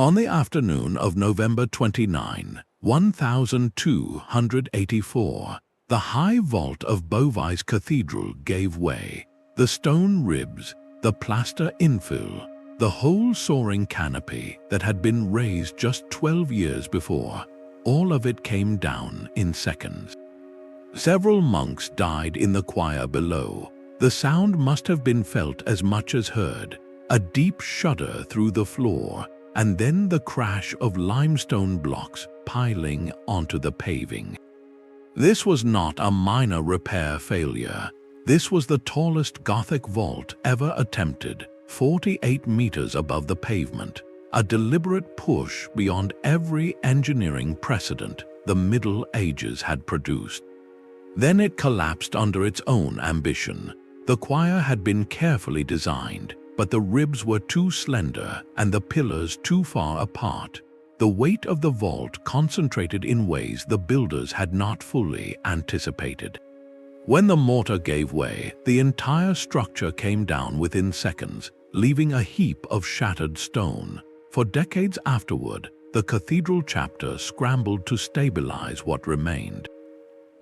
On the afternoon of November 29, 1284, the high vault of Beauvais Cathedral gave way. The stone ribs, the plaster infill, the whole soaring canopy that had been raised just 12 years before, all of it came down in seconds. Several monks died in the choir below. The sound must have been felt as much as heard, a deep shudder through the floor, and then the crash of limestone blocks piling onto the paving. This was not a minor repair failure. This was the tallest Gothic vault ever attempted, 48 meters above the pavement, a deliberate push beyond every engineering precedent the Middle Ages had produced. Then it collapsed under its own ambition. The choir had been carefully designed, but the ribs were too slender and the pillars too far apart. The weight of the vault concentrated in ways the builders had not fully anticipated. When the mortar gave way, the entire structure came down within seconds, leaving a heap of shattered stone. For decades afterward, the cathedral chapter scrambled to stabilize what remained.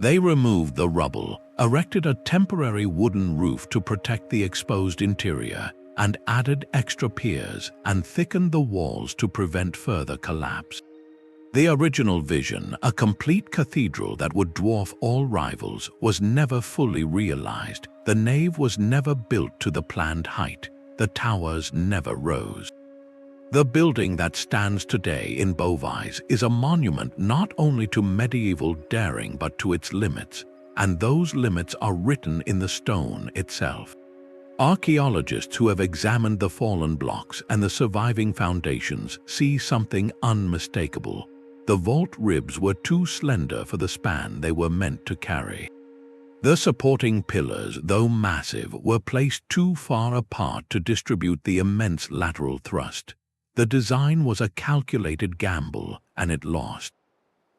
They removed the rubble, erected a temporary wooden roof to protect the exposed interior, and added extra piers and thickened the walls to prevent further collapse. The original vision, a complete cathedral that would dwarf all rivals, was never fully realized. The nave was never built to the planned height. The towers never rose. The building that stands today in Beauvais is a monument not only to medieval daring but to its limits, and those limits are written in the stone itself. Archaeologists who have examined the fallen blocks and the surviving foundations see something unmistakable. The vault ribs were too slender for the span they were meant to carry. The supporting pillars, though massive, were placed too far apart to distribute the immense lateral thrust. The design was a calculated gamble, and it lost.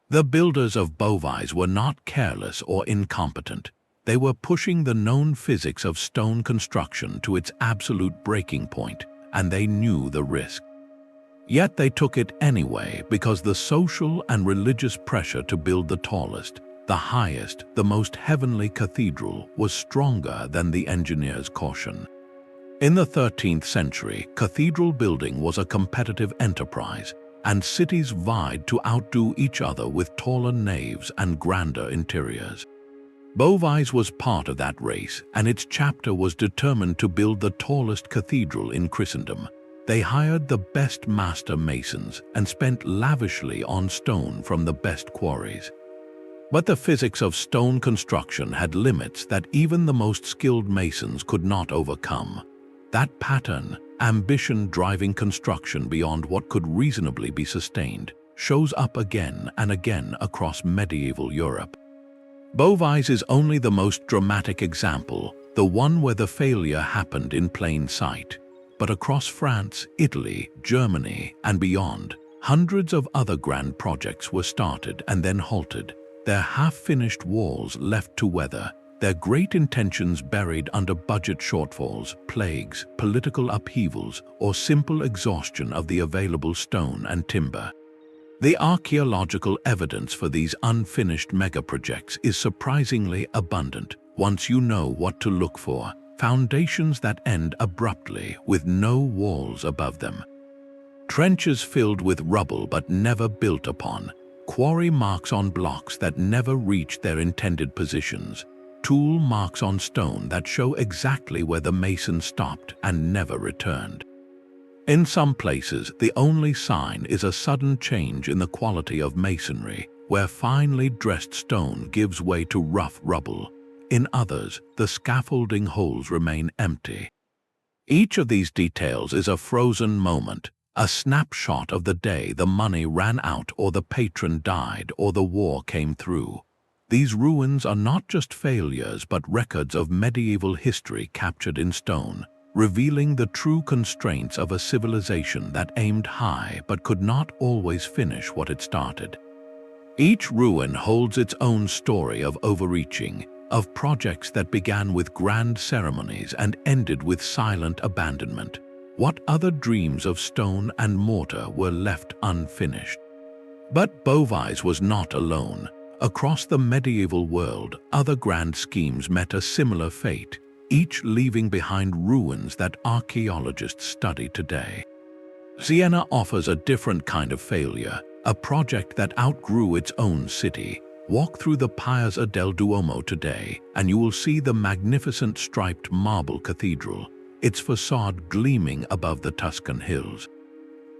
The builders of Beauvais were not careless or incompetent. They were pushing the known physics of stone construction to its absolute breaking point, and they knew the risk. Yet they took it anyway because the social and religious pressure to build the tallest, the highest, the most heavenly cathedral was stronger than the engineers' caution. In the 13th century, cathedral building was a competitive enterprise, and cities vied to outdo each other with taller naves and grander interiors. Beauvais was part of that race, and its chapter was determined to build the tallest cathedral in Christendom. They hired the best master masons and spent lavishly on stone from the best quarries. But the physics of stone construction had limits that even the most skilled masons could not overcome. That pattern, ambition driving construction beyond what could reasonably be sustained, shows up again and again across medieval Europe. Beauvais is only the most dramatic example, the one where the failure happened in plain sight. But across France, Italy, Germany, and beyond, hundreds of other grand projects were started and then halted, their half-finished walls left to weather, their great intentions buried under budget shortfalls, plagues, political upheavals, or simple exhaustion of the available stone and timber. The archaeological evidence for these unfinished megaprojects is surprisingly abundant once you know what to look for. Foundations that end abruptly with no walls above them. Trenches filled with rubble but never built upon. Quarry marks on blocks that never reached their intended positions. Tool marks on stone that show exactly where the mason stopped and never returned. In some places, the only sign is a sudden change in the quality of masonry, where finely dressed stone gives way to rough rubble. In others, the scaffolding holes remain empty. Each of these details is a frozen moment, a snapshot of the day the money ran out or the patron died or the war came through. These ruins are not just failures but records of medieval history captured in stone, revealing the true constraints of a civilization that aimed high but could not always finish what it started. Each ruin holds its own story of overreaching, of projects that began with grand ceremonies and ended with silent abandonment. what other dreams of stone and mortar were left unfinished. But Beauvais was not alone. Across the medieval world, other grand schemes met a similar fate, each leaving behind ruins that archaeologists study today. Siena offers a different kind of failure, a project that outgrew its own city. Walk through the Piazza del Duomo today, and you will see the magnificent striped marble cathedral, its facade gleaming above the Tuscan hills.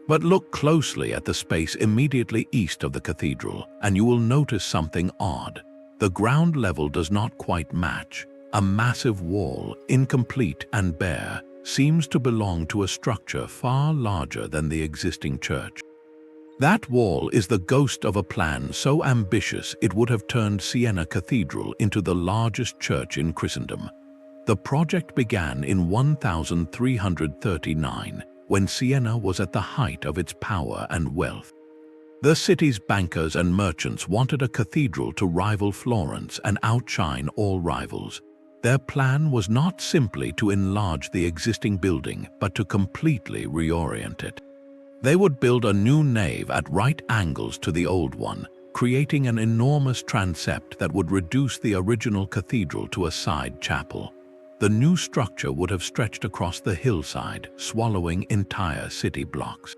But look closely at the space immediately east of the cathedral, and you will notice something odd. The ground level does not quite match. A massive wall, incomplete and bare, seems to belong to a structure far larger than the existing church. That wall is the ghost of a plan so ambitious it would have turned Siena Cathedral into the largest church in Christendom. The project began in 1339, when Siena was at the height of its power and wealth. The city's bankers and merchants wanted a cathedral to rival Florence and outshine all rivals. Their plan was not simply to enlarge the existing building, but to completely reorient it. They would build a new nave at right angles to the old one, creating an enormous transept that would reduce the original cathedral to a side chapel. The new structure would have stretched across the hillside, swallowing entire city blocks.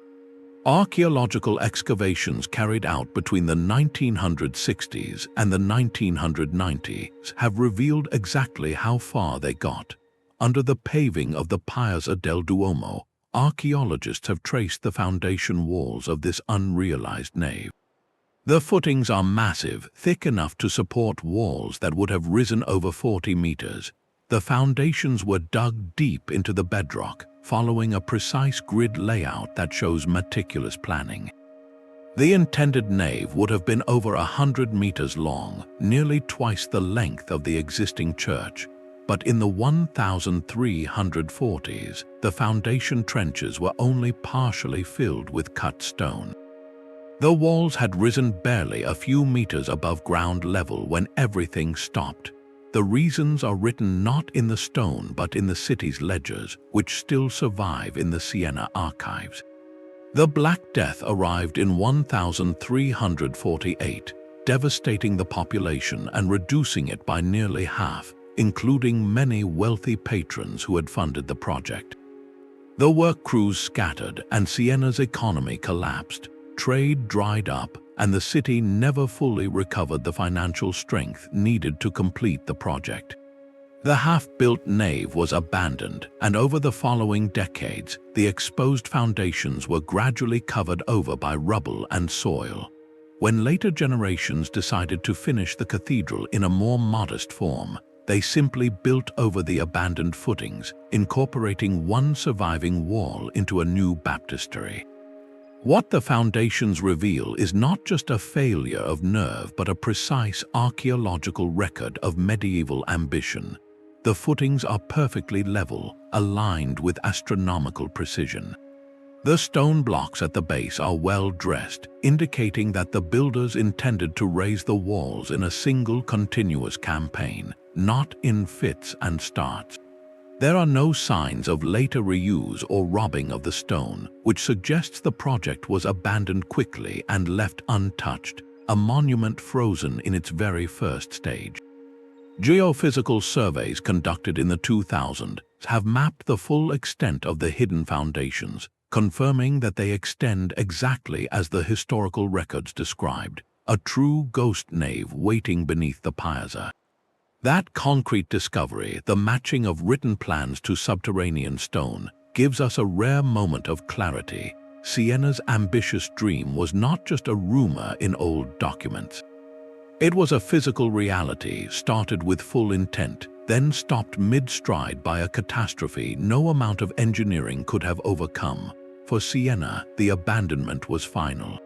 Archaeological excavations carried out between the 1960s and the 1990s have revealed exactly how far they got. Under the paving of the Piazza del Duomo, archaeologists have traced the foundation walls of this unrealized nave. The footings are massive, thick enough to support walls that would have risen over 40 meters. The foundations were dug deep into the bedrock, following a precise grid layout that shows meticulous planning. The intended nave would have been over 100 meters long, nearly twice the length of the existing church. But in the 1340s, the foundation trenches were only partially filled with cut stone. The walls had risen barely a few meters above ground level when everything stopped. The reasons are written not in the stone but in the city's ledgers, which still survive in the Siena archives. The Black Death arrived in 1348, devastating the population and reducing it by nearly half, including many wealthy patrons who had funded the project. The work crews scattered and Siena's economy collapsed. Trade dried up, and the city never fully recovered the financial strength needed to complete the project. The half-built nave was abandoned, and over the following decades, the exposed foundations were gradually covered over by rubble and soil. When later generations decided to finish the cathedral in a more modest form, they simply built over the abandoned footings, incorporating one surviving wall into a new baptistery. What the foundations reveal is not just a failure of nerve but a precise archaeological record of medieval ambition. The footings are perfectly level, aligned with astronomical precision. The stone blocks at the base are well dressed, indicating that the builders intended to raise the walls in a single continuous campaign, not in fits and starts. There are no signs of later reuse or robbing of the stone, which suggests the project was abandoned quickly and left untouched, a monument frozen in its very first stage. Geophysical surveys conducted in the 2000s have mapped the full extent of the hidden foundations, confirming that they extend exactly as the historical records described, a true ghost nave waiting beneath the piazza. That concrete discovery, the matching of written plans to subterranean stone, gives us a rare moment of clarity. Siena's ambitious dream was not just a rumor in old documents. It was a physical reality, started with full intent, then stopped mid-stride by a catastrophe no amount of engineering could have overcome. For Siena, the abandonment was final.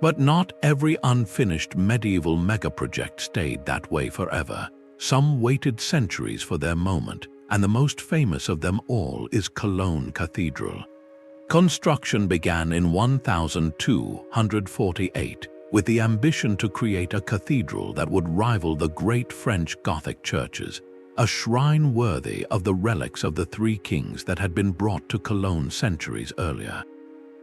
But not every unfinished medieval megaproject stayed that way forever. Some waited centuries for their moment, and the most famous of them all is Cologne Cathedral. Construction began in 1248, with the ambition to create a cathedral that would rival the great French Gothic churches. a shrine worthy of the relics of the three kings that had been brought to Cologne centuries earlier.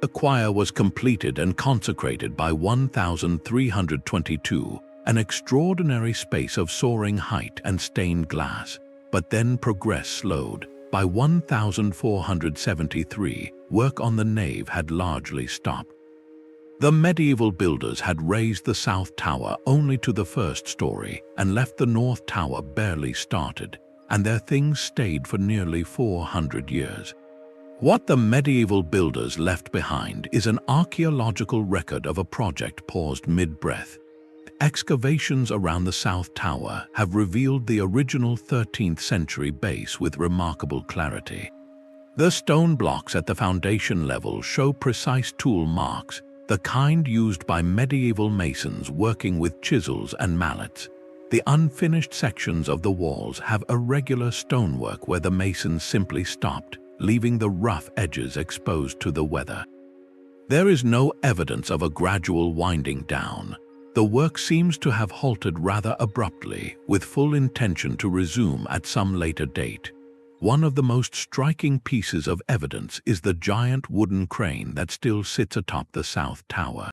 The choir was completed and consecrated by 1322, an extraordinary space of soaring height and stained glass, but then progress slowed. By 1473, work on the nave had largely stopped. The medieval builders had raised the south tower only to the first story and left the north tower barely started, and their things stayed for nearly 400 years. What the medieval builders left behind is an archaeological record of a project paused mid-breath. Excavations around the South Tower have revealed the original 13th century base with remarkable clarity. The stone blocks at the foundation level show precise tool marks, the kind used by medieval masons working with chisels and mallets. The unfinished sections of the walls have irregular stonework where the masons simply stopped, leaving the rough edges exposed to the weather. There is no evidence of a gradual winding down. The work seems to have halted rather abruptly, with full intention to resume at some later date. One of the most striking pieces of evidence is the giant wooden crane that still sits atop the South Tower.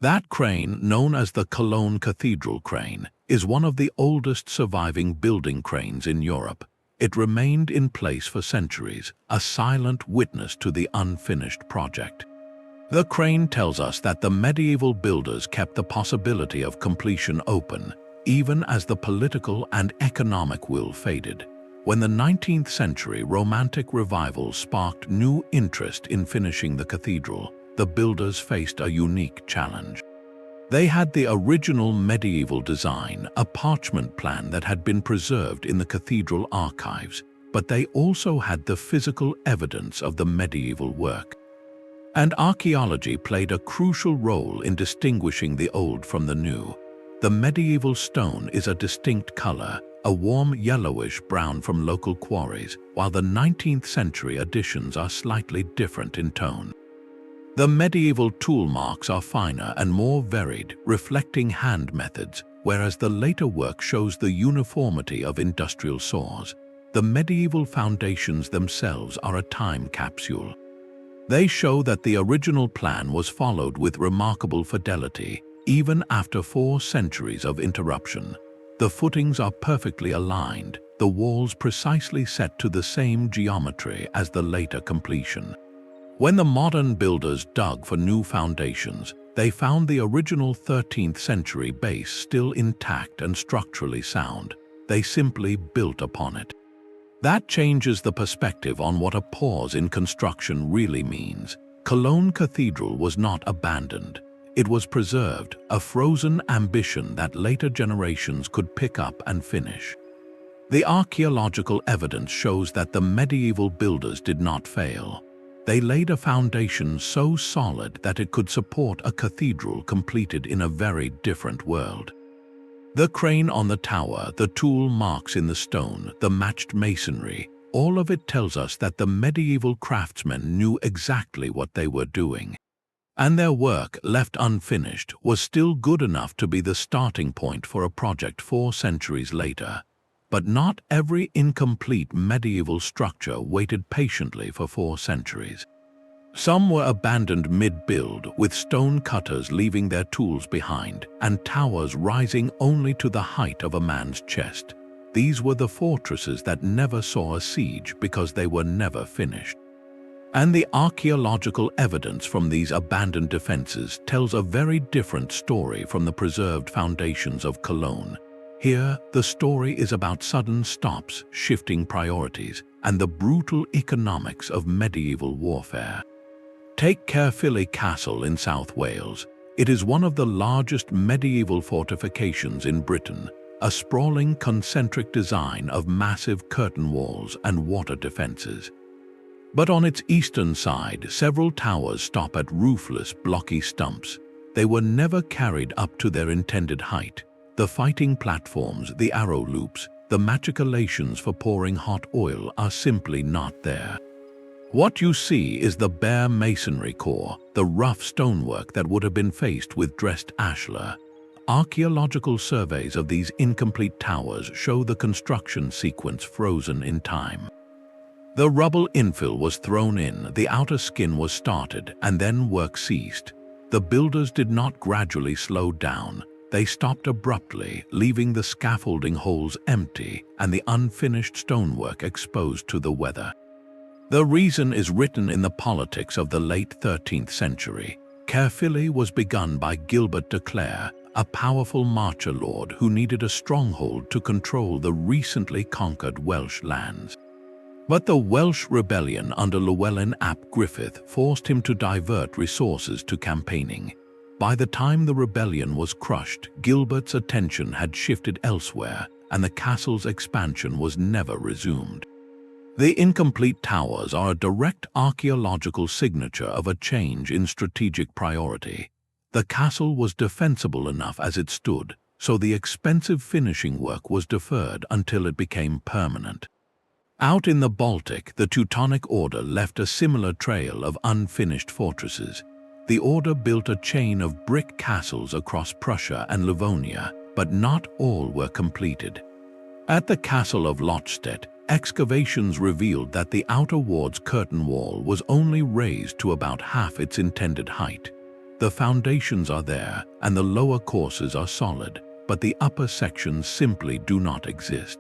That crane, known as the Cologne Cathedral crane, is one of the oldest surviving building cranes in Europe. It remained in place for centuries, a silent witness to the unfinished project. The crane tells us that the medieval builders kept the possibility of completion open, even as the political and economic will faded. When the 19th century Romantic revival sparked new interest in finishing the cathedral, the builders faced a unique challenge. They had the original medieval design, a parchment plan that had been preserved in the cathedral archives, but they also had the physical evidence of the medieval work. And archaeology played a crucial role in distinguishing the old from the new. The medieval stone is a distinct color, a warm yellowish brown from local quarries, while the 19th century additions are slightly different in tone. The medieval tool marks are finer and more varied, reflecting hand methods, whereas the later work shows the uniformity of industrial saws. The medieval foundations themselves are a time capsule. They show that the original plan was followed with remarkable fidelity, even after 4 centuries of interruption. The footings are perfectly aligned, the walls precisely set to the same geometry as the later completion. When the modern builders dug for new foundations, they found the original 13th century base still intact and structurally sound. They simply built upon it. That changes the perspective on what a pause in construction really means. Cologne Cathedral was not abandoned. It was preserved, a frozen ambition that later generations could pick up and finish. The archaeological evidence shows that the medieval builders did not fail. They laid a foundation so solid that it could support a cathedral completed in a very different world. The crane on the tower, the tool marks in the stone, the matched masonry, all of it tells us that the medieval craftsmen knew exactly what they were doing. And their work, left unfinished, was still good enough to be the starting point for a project 4 centuries later. But not every incomplete medieval structure waited patiently for 4 centuries. Some were abandoned mid-build, with stone cutters leaving their tools behind, and towers rising only to the height of a man's chest. These were the fortresses that never saw a siege because they were never finished. And the archaeological evidence from these abandoned defenses tells a very different story from the preserved foundations of Cologne. Here, the story is about sudden stops, shifting priorities, and the brutal economics of medieval warfare. Take Caerphilly Castle in South Wales. It is one of the largest medieval fortifications in Britain, a sprawling concentric design of massive curtain walls and water defenses. But on its eastern side, several towers stop at roofless, blocky stumps. They were never carried up to their intended height. The fighting platforms, the arrow loops, the machicolations for pouring hot oil are simply not there. What you see is the bare masonry core, the rough stonework that would have been faced with dressed ashlar. Archaeological surveys of these incomplete towers show the construction sequence frozen in time. The rubble infill was thrown in, the outer skin was started, and then work ceased. The builders did not gradually slow down. They stopped abruptly, leaving the scaffolding holes empty and the unfinished stonework exposed to the weather. The reason is written in the politics of the late 13th century. Caerphilly was begun by Gilbert de Clare, a powerful marcher lord who needed a stronghold to control the recently conquered Welsh lands. But the Welsh rebellion under Llewellyn ap Griffith forced him to divert resources to campaigning. By the time the rebellion was crushed, Gilbert's attention had shifted elsewhere, and the castle's expansion was never resumed. The incomplete towers are a direct archaeological signature of a change in strategic priority. The castle was defensible enough as it stood, so the expensive finishing work was deferred until it became permanent. Out in the Baltic, the Teutonic Order left a similar trail of unfinished fortresses. The order built a chain of brick castles across Prussia and Livonia, but not all were completed. At the castle of Lochstedt, excavations revealed that the outer ward's curtain wall was only raised to about half its intended height. The foundations are there, and the lower courses are solid, but the upper sections simply do not exist.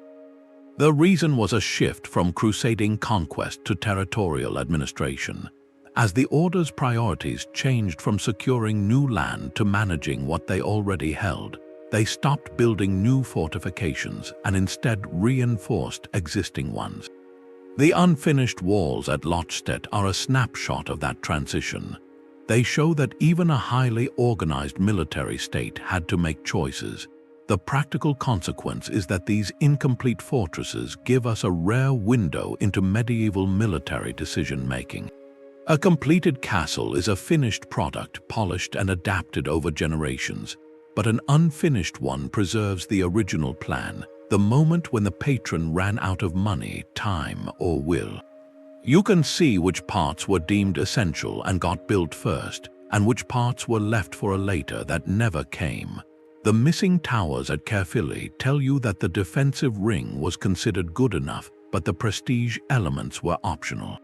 The reason was a shift from crusading conquest to territorial administration. As the order's priorities changed from securing new land to managing what they already held, they stopped building new fortifications and instead reinforced existing ones. The unfinished walls at Lochstedt are a snapshot of that transition. They show that even a highly organized military state had to make choices. The practical consequence is that these incomplete fortresses give us a rare window into medieval military decision-making. A completed castle is a finished product, polished and adapted over generations, but an unfinished one preserves the original plan, the moment when the patron ran out of money, time, or will. You can see which parts were deemed essential and got built first, and which parts were left for a later that never came. The missing towers at Caerphilly tell you that the defensive ring was considered good enough, but the prestige elements were optional.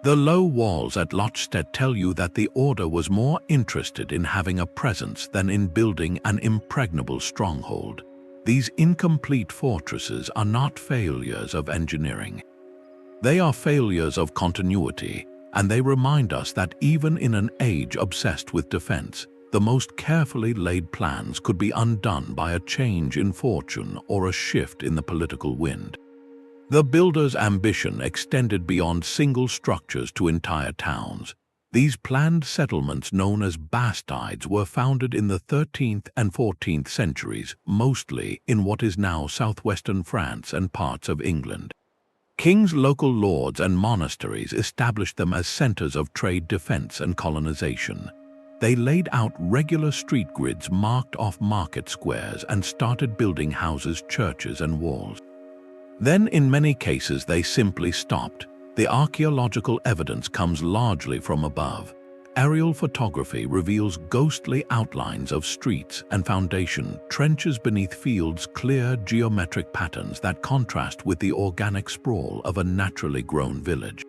The low walls at Lochstedt tell you that the order was more interested in having a presence than in building an impregnable stronghold. These incomplete fortresses are not failures of engineering. They are failures of continuity, and they remind us that even in an age obsessed with defense, the most carefully laid plans could be undone by a change in fortune or a shift in the political wind. The builder's ambition extended beyond single structures to entire towns. These planned settlements known as bastides were founded in the 13th and 14th centuries, mostly in what is now southwestern France and parts of England. Kings, local lords, and monasteries established them as centers of trade, defense, and colonization. They laid out regular street grids, marked off market squares, and started building houses, churches, and walls. Then, in many cases, they simply stopped. The archaeological evidence comes largely from above. Aerial photography reveals ghostly outlines of streets and foundation, trenches beneath fields, clear geometric patterns that contrast with the organic sprawl of a naturally grown village.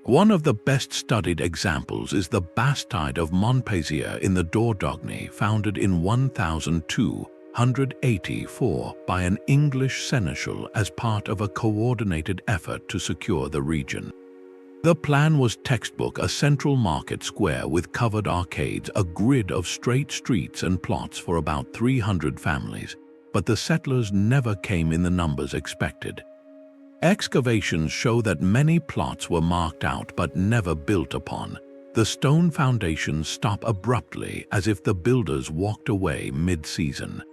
One of the best-studied examples is the Bastide of Montpazier in the Dordogne, founded in 1284 by an English seneschal as part of a coordinated effort to secure the region. The plan was textbook: a central market square with covered arcades, a grid of straight streets and plots for about 300 families, but the settlers never came in the numbers expected. Excavations show that many plots were marked out but never built upon. The stone foundations stop abruptly, as if the builders walked away mid-season.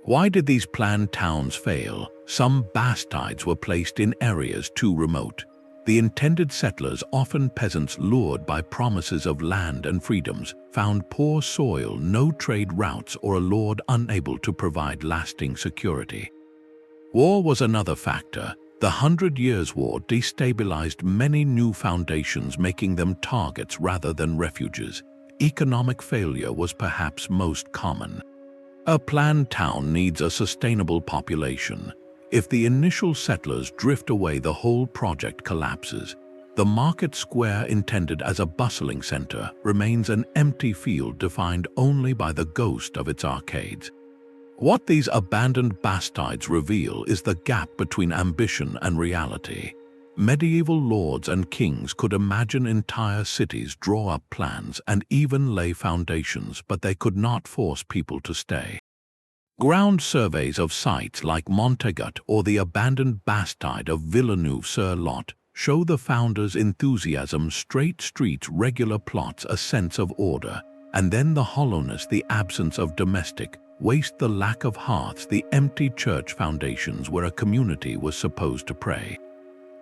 Why did these planned towns fail? Some bastides were placed in areas too remote. The intended settlers, often peasants lured by promises of land and freedoms, found poor soil, no trade routes, or a lord unable to provide lasting security. War was another factor. The 100 Years' War destabilized many new foundations, making them targets rather than refuges. Economic failure was perhaps most common. A planned town needs a sustainable population. If the initial settlers drift away, the whole project collapses. The market square, intended as a bustling center, remains an empty field defined only by the ghost of its arcades. What these abandoned bastards reveal is the gap between ambition and reality. Medieval lords and kings could imagine entire cities, draw up plans, and even lay foundations, but they could not force people to stay. Ground surveys of sites like Montagut or the abandoned bastide of Villeneuve-sur-Lot show the founders' enthusiasm: straight streets, regular plots, a sense of order, and then the hollowness, the absence of domestic waste, the lack of hearths, the empty church foundations where a community was supposed to pray.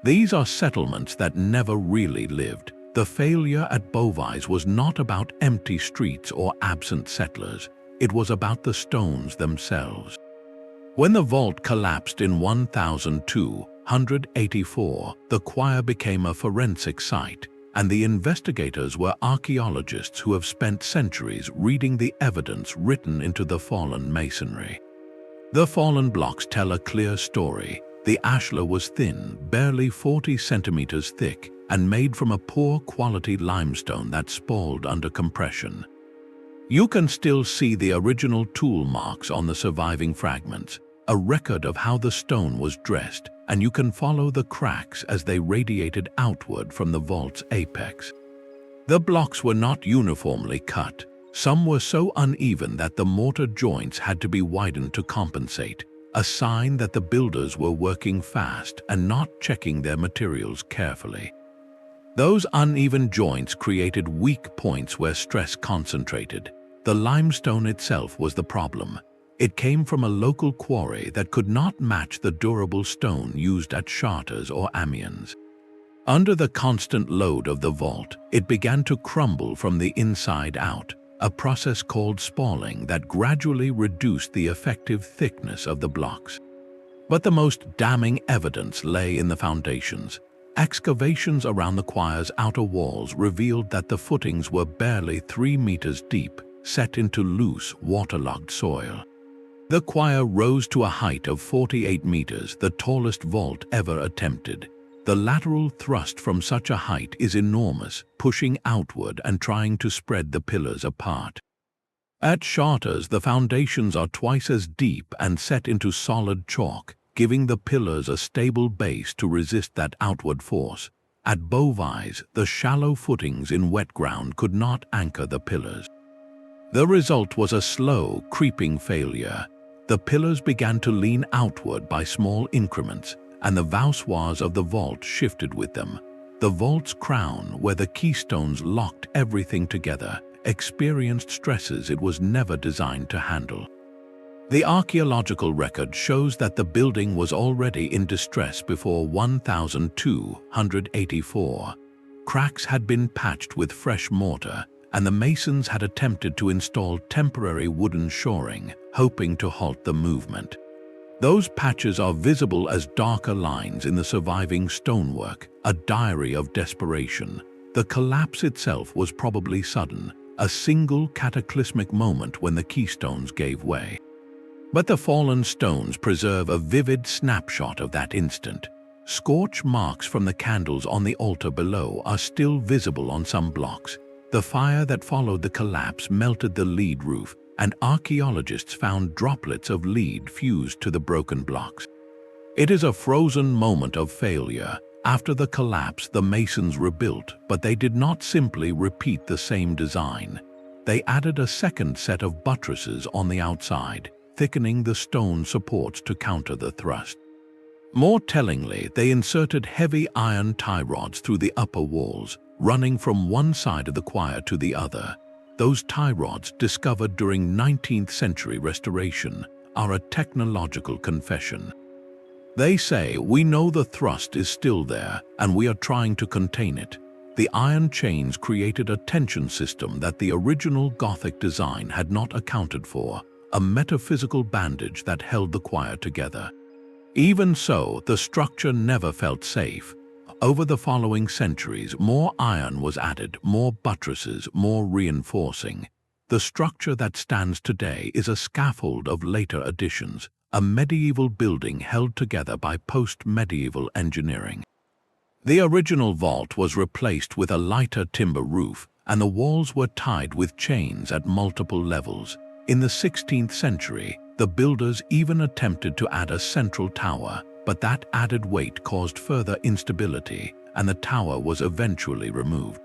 These are settlements that never really lived. The failure at Beauvais was not about empty streets or absent settlers. It was about the stones themselves. When the vault collapsed in 1284, the choir became a forensic site, and the investigators were archaeologists who have spent centuries reading the evidence written into the fallen masonry. The fallen blocks tell a clear story. The ashlar was thin, barely 40 centimeters thick, and made from a poor quality limestone that spalled under compression. You can still see the original tool marks on the surviving fragments, a record of how the stone was dressed, and you can follow the cracks as they radiated outward from the vault's apex. The blocks were not uniformly cut. Some were so uneven that the mortar joints had to be widened to compensate, a sign that the builders were working fast and not checking their materials carefully. Those uneven joints created weak points where stress concentrated. The limestone itself was the problem. It came from a local quarry that could not match the durable stone used at Chartres or Amiens. Under the constant load of the vault, it began to crumble from the inside out, a process called spalling that gradually reduced the effective thickness of the blocks. But the most damning evidence lay in the foundations. Excavations around the choir's outer walls revealed that the footings were barely 3 meters deep, set into loose, waterlogged soil. The choir rose to a height of 48 meters, the tallest vault ever attempted. The lateral thrust from such a height is enormous, pushing outward and trying to spread the pillars apart. At Chartres, the foundations are twice as deep and set into solid chalk, giving the pillars a stable base to resist that outward force. At Beauvais, the shallow footings in wet ground could not anchor the pillars. The result was a slow, creeping failure. The pillars began to lean outward by small increments, and the voussoirs of the vault shifted with them. The vault's crown, where the keystones locked everything together, experienced stresses it was never designed to handle. The archaeological record shows that the building was already in distress before 1284. Cracks had been patched with fresh mortar, and the masons had attempted to install temporary wooden shoring, hoping to halt the movement. Those patches are visible as darker lines in the surviving stonework, a diary of desperation. The collapse itself was probably sudden, a single cataclysmic moment when the keystones gave way. But the fallen stones preserve a vivid snapshot of that instant. Scorch marks from the candles on the altar below are still visible on some blocks. The fire that followed the collapse melted the lead roof, and archaeologists found droplets of lead fused to the broken blocks. It is a frozen moment of failure. After the collapse, the masons rebuilt, but they did not simply repeat the same design. They added a second set of buttresses on the outside, thickening the stone supports to counter the thrust. More tellingly, they inserted heavy iron tie rods through the upper walls, running from one side of the choir to the other. Those tie rods, discovered during 19th century restoration, are a technological confession. They say, "We know the thrust is still there, and we are trying to contain it." The iron chains created a tension system that the original Gothic design had not accounted for, a metaphysical bandage that held the choir together. Even so, the structure never felt safe. Over the following centuries, more iron was added, more buttresses, more reinforcing. the structure that stands today is a scaffold of later additions, a medieval building held together by post-medieval engineering. The original vault was replaced with a lighter timber roof, and the walls were tied with chains at multiple levels. In the 16th century, the builders even attempted to add a central tower, but that added weight caused further instability, and the tower was eventually removed.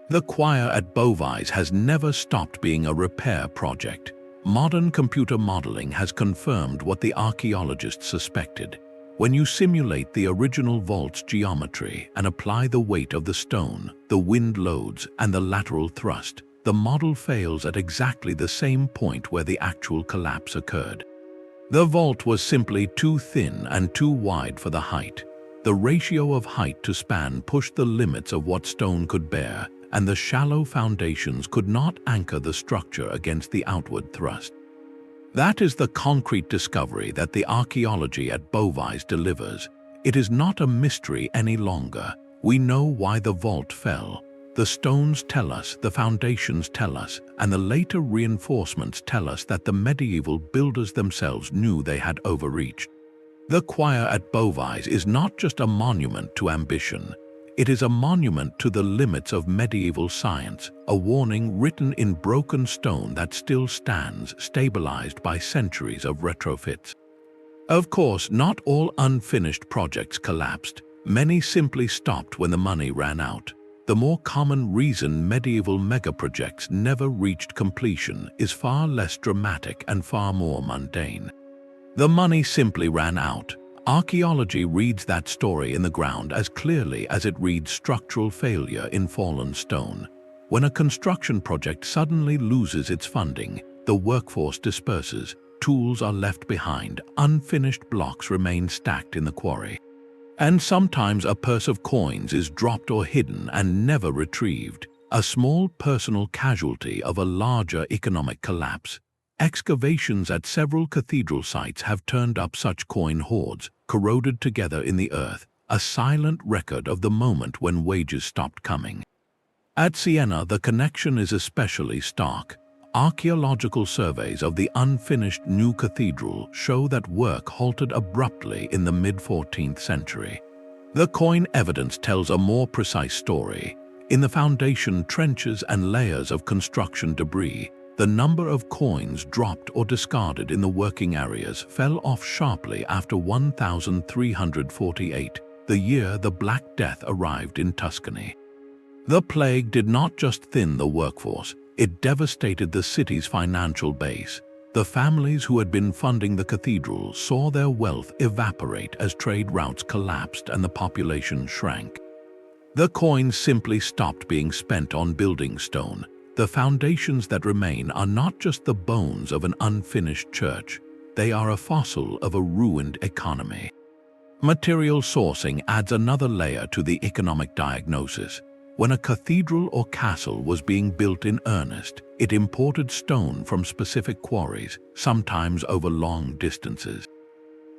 The choir at Beauvais has never stopped being a repair project. Modern computer modeling has confirmed what the archaeologists suspected. When you simulate the original vault's geometry and apply the weight of the stone, the wind loads, and the lateral thrust, the model fails at exactly the same point where the actual collapse occurred. The vault was simply too thin and too wide for the height. The ratio of height to span pushed the limits of what stone could bear, and the shallow foundations could not anchor the structure against the outward thrust. That is the concrete discovery that the archaeology at Beauvais delivers. It is not a mystery any longer. We know why the vault fell. The stones tell us, the foundations tell us, and the later reinforcements tell us that the medieval builders themselves knew they had overreached. The choir at Beauvais is not just a monument to ambition. It is a monument to the limits of medieval science, a warning written in broken stone that still stands, stabilized by centuries of retrofits. Of course, not all unfinished projects collapsed. Many simply stopped when the money ran out. The more common reason medieval megaprojects never reached completion is far less dramatic and far more mundane. The money simply ran out. Archaeology reads that story in the ground as clearly as it reads structural failure in fallen stone. When a construction project suddenly loses its funding, the workforce disperses, tools are left behind, unfinished blocks remain stacked in the quarry. And sometimes a purse of coins is dropped or hidden and never retrieved, a small personal casualty of a larger economic collapse. Excavations at several cathedral sites have turned up such coin hoards, corroded together in the earth, a silent record of the moment when wages stopped coming. At Siena, the connection is especially stark. Archaeological surveys of the unfinished new cathedral show that work halted abruptly in the mid-14th century. The coin evidence tells a more precise story. In the foundation trenches and layers of construction debris, the number of coins dropped or discarded in the working areas fell off sharply after 1348, the year the Black Death arrived in Tuscany. The plague did not just thin the workforce, it devastated the city's financial base. The families who had been funding the cathedral saw their wealth evaporate as trade routes collapsed and the population shrank. The coins simply stopped being spent on building stone. The foundations that remain are not just the bones of an unfinished church, they are a fossil of a ruined economy. Material sourcing adds another layer to the economic diagnosis. When a cathedral or castle was being built in earnest, it imported stone from specific quarries, sometimes over long distances.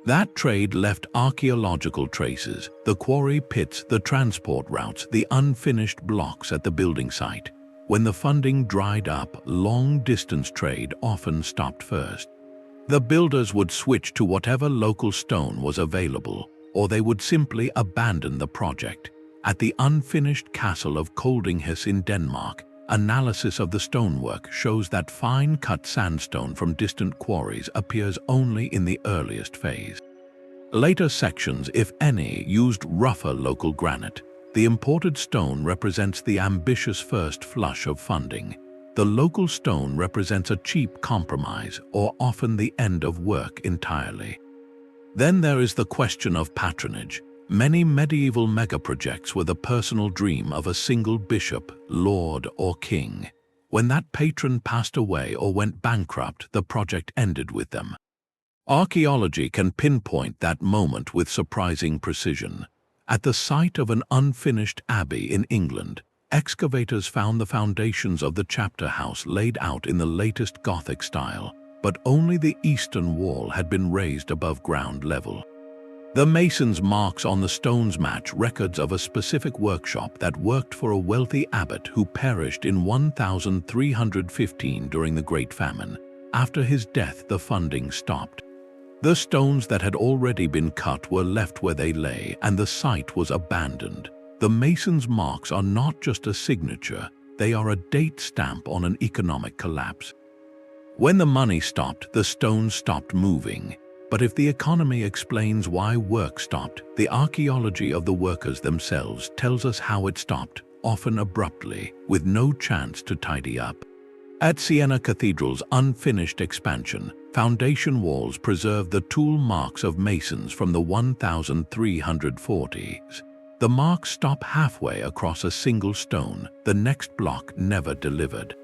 That trade left archaeological traces, the quarry pits, the transport routes, the unfinished blocks at the building site. When the funding dried up, long-distance trade often stopped first. The builders would switch to whatever local stone was available, or they would simply abandon the project. At the unfinished castle of Koldinghus in Denmark, analysis of the stonework shows that fine-cut sandstone from distant quarries appears only in the earliest phase. Later sections, if any, used rougher local granite. The imported stone represents the ambitious first flush of funding. The local stone represents a cheap compromise, or often the end of work entirely. Then there is the question of patronage. Many medieval megaprojects were the personal dream of a single bishop, lord, or king. When that patron passed away or went bankrupt, the project ended with them. Archaeology can pinpoint that moment with surprising precision. At the site of an unfinished abbey in England, excavators found the foundations of the chapter house laid out in the latest Gothic style, but only the eastern wall had been raised above ground level. The mason's marks on the stones match records of a specific workshop that worked for a wealthy abbot who perished in 1315 during the Great Famine. After his death, the funding stopped. The stones that had already been cut were left where they lay, and the site was abandoned. The mason's marks are not just a signature, they are a date stamp on an economic collapse. When the money stopped, the stones stopped moving. But if the economy explains why work stopped, the archaeology of the workers themselves tells us how it stopped, often abruptly, with no chance to tidy up. At Siena Cathedral's unfinished expansion, foundation walls preserve the tool marks of masons from the 1340s. The marks stop halfway across a single stone, the next block never delivered.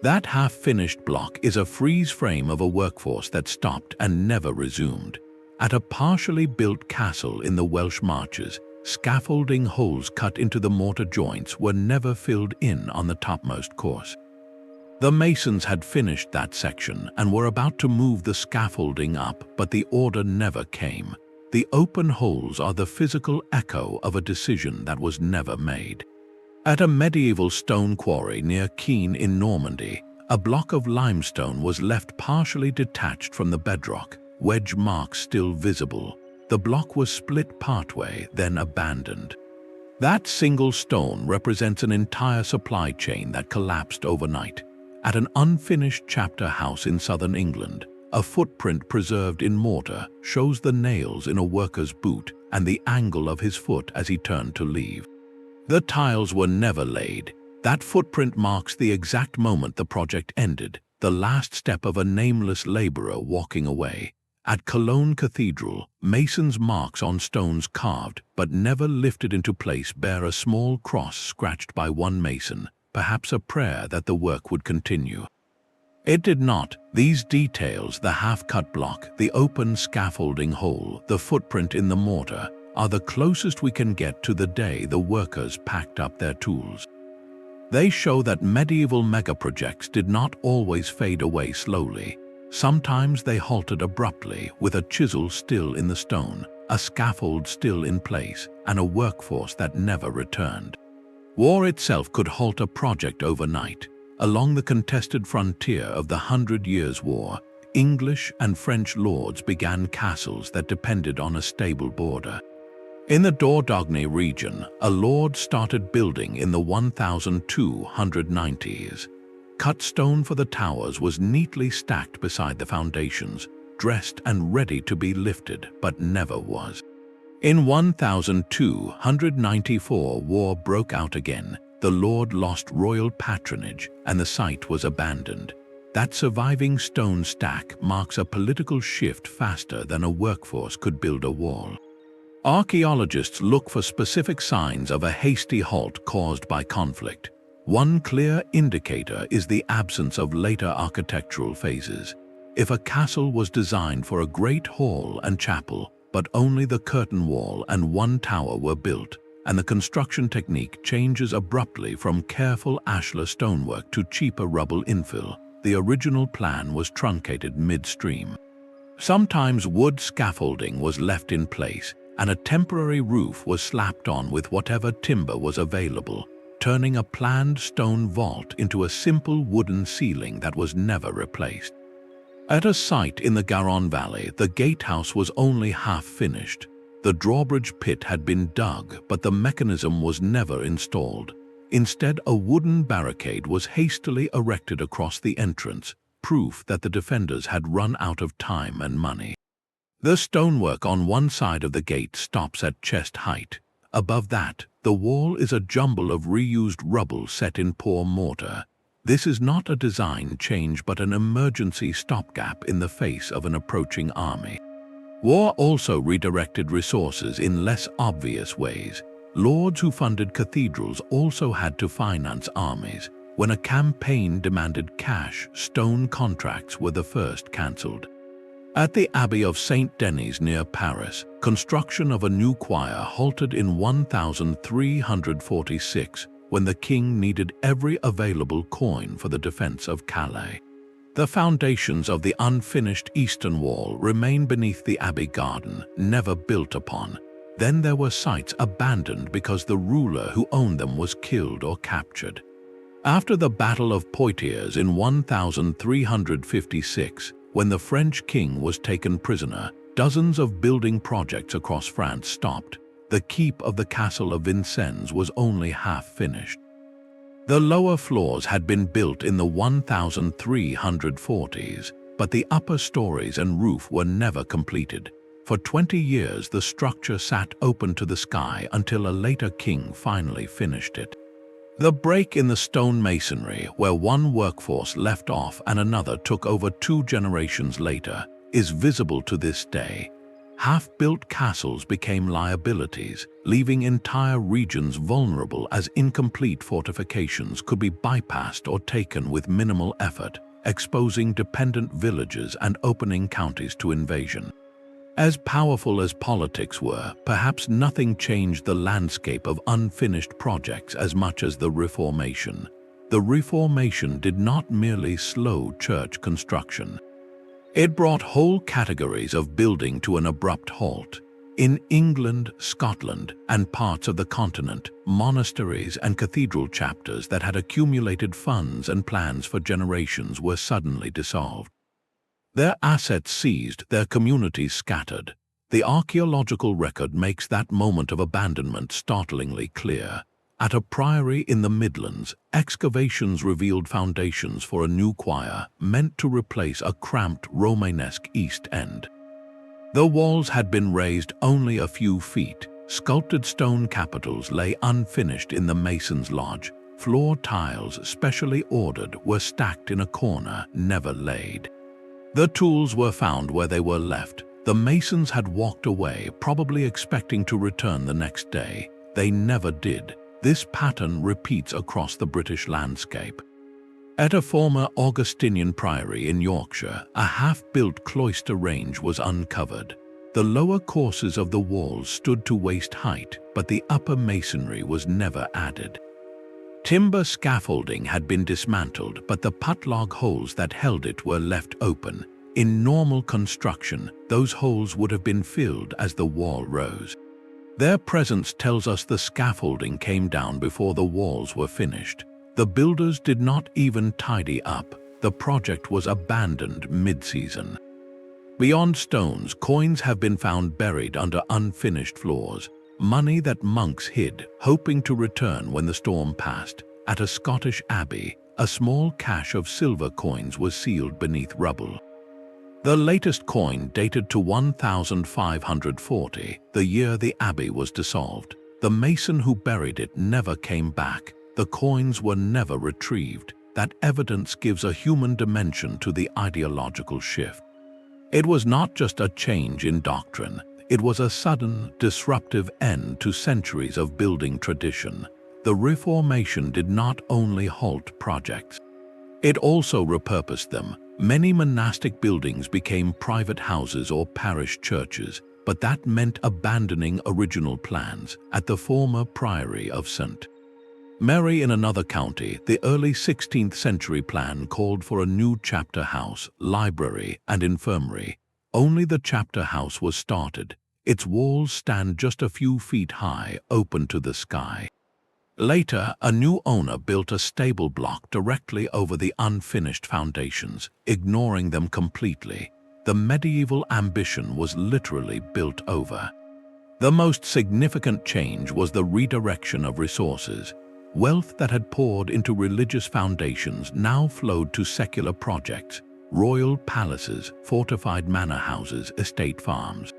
That half-finished block is a freeze frame of a workforce that stopped and never resumed. At a partially built castle in the Welsh Marches, scaffolding holes cut into the mortar joints were never filled in on the topmost course. The masons had finished that section and were about to move the scaffolding up, but the order never came. The open holes are the physical echo of a decision that was never made. At a medieval stone quarry near Caen in Normandy, a block of limestone was left partially detached from the bedrock, wedge marks still visible. The block was split partway, then abandoned. That single stone represents an entire supply chain that collapsed overnight. At an unfinished chapter house in southern England, a footprint preserved in mortar shows the nails in a worker's boot and the angle of his foot as he turned to leave. The tiles were never laid. That footprint marks the exact moment the project ended, the last step of a nameless laborer walking away. At Cologne Cathedral, masons' marks on stones carved but never lifted into place bear a small cross scratched by one mason, perhaps a prayer that the work would continue. It did not. These details, the half-cut block, the open scaffolding hole, the footprint in the mortar, are the closest we can get to the day the workers packed up their tools. They show that medieval megaprojects did not always fade away slowly. Sometimes they halted abruptly, with a chisel still in the stone, a scaffold still in place, and a workforce that never returned. War itself could halt a project overnight. Along the contested frontier of the 100 Years' War, English and French lords began castles that depended on a stable border. In the Dordogne region, a lord started building in the 1290s. Cut stone for the towers was neatly stacked beside the foundations, dressed and ready to be lifted, but never was. In 1294, war broke out again. The lord lost royal patronage and the site was abandoned. That surviving stone stack marks a political shift faster than a workforce could build a wall. Archaeologists look for specific signs of a hasty halt caused by conflict. One clear indicator is the absence of later architectural phases. If a castle was designed for a great hall and chapel, but only the curtain wall and one tower were built, and the construction technique changes abruptly from careful ashlar stonework to cheaper rubble infill, the original plan was truncated midstream. Sometimes wood scaffolding was left in place, and a temporary roof was slapped on with whatever timber was available, turning a planned stone vault into a simple wooden ceiling that was never replaced. At a site in the Garonne Valley, the gatehouse was only half finished. The drawbridge pit had been dug, but the mechanism was never installed. Instead, a wooden barricade was hastily erected across the entrance, proof that the defenders had run out of time and money. The stonework on one side of the gate stops at chest height. Above that, the wall is a jumble of reused rubble set in poor mortar. This is not a design change but an emergency stopgap in the face of an approaching army. War also redirected resources in less obvious ways. Lords who funded cathedrals also had to finance armies. When a campaign demanded cash, stone contracts were the first cancelled. At the Abbey of Saint Denis near Paris, construction of a new choir halted in 1346 when the king needed every available coin for the defense of Calais. The foundations of the unfinished eastern wall remain beneath the abbey garden, never built upon. Then there were sites abandoned because the ruler who owned them was killed or captured. After the Battle of Poitiers in 1356, when the French king was taken prisoner, dozens of building projects across France stopped. The keep of the castle of Vincennes was only half finished. The lower floors had been built in the 1340s, but the upper stories and roof were never completed. For 20 years the structure sat open to the sky until a later king finally finished it. The break in the stone masonry, where one workforce left off and another took over 2 generations later, is visible to this day. Half-built castles became liabilities, leaving entire regions vulnerable as incomplete fortifications could be bypassed or taken with minimal effort, exposing dependent villages and opening counties to invasion. As powerful as politics were, perhaps nothing changed the landscape of unfinished projects as much as the Reformation. The Reformation did not merely slow church construction. It brought whole categories of building to an abrupt halt. In England, Scotland, and parts of the continent, monasteries and cathedral chapters that had accumulated funds and plans for generations were suddenly dissolved. Their assets seized, their communities scattered. The archaeological record makes that moment of abandonment startlingly clear. At a priory in the Midlands, excavations revealed foundations for a new choir meant to replace a cramped Romanesque east end. The walls had been raised only a few feet. Sculpted stone capitals lay unfinished in the mason's lodge. Floor tiles, specially ordered, were stacked in a corner, never laid. The tools were found where they were left. The masons had walked away, probably expecting to return the next day. They never did. This pattern repeats across the British landscape. At a former Augustinian priory in Yorkshire, a half-built cloister range was uncovered. The lower courses of the walls stood to waist height, but the upper masonry was never added. Timber scaffolding had been dismantled, but the putlog holes that held it were left open. In normal construction, those holes would have been filled as the wall rose. Their presence tells us the scaffolding came down before the walls were finished. The builders did not even tidy up. The project was abandoned mid-season. Beyond stones, coins have been found buried under unfinished floors. Money that monks hid, hoping to return when the storm passed. At a Scottish abbey, a small cache of silver coins was sealed beneath rubble. The latest coin dated to 1540, the year the abbey was dissolved. The mason who buried it never came back. The coins were never retrieved. That evidence gives a human dimension to the ideological shift. It was not just a change in doctrine. It was a sudden, disruptive end to centuries of building tradition. The Reformation did not only halt projects. It also repurposed them. Many monastic buildings became private houses or parish churches, but that meant abandoning original plans. At the former priory of St. Mary in another county, the early 16th century plan called for a new chapter house, library, and infirmary. Only the chapter house was started. Its walls stand just a few feet high, open to the sky. Later, a new owner built a stable block directly over the unfinished foundations, ignoring them completely. The medieval ambition was literally built over. The most significant change was the redirection of resources. Wealth that had poured into religious foundations now flowed to secular projects, royal palaces, fortified manor houses, estate farms.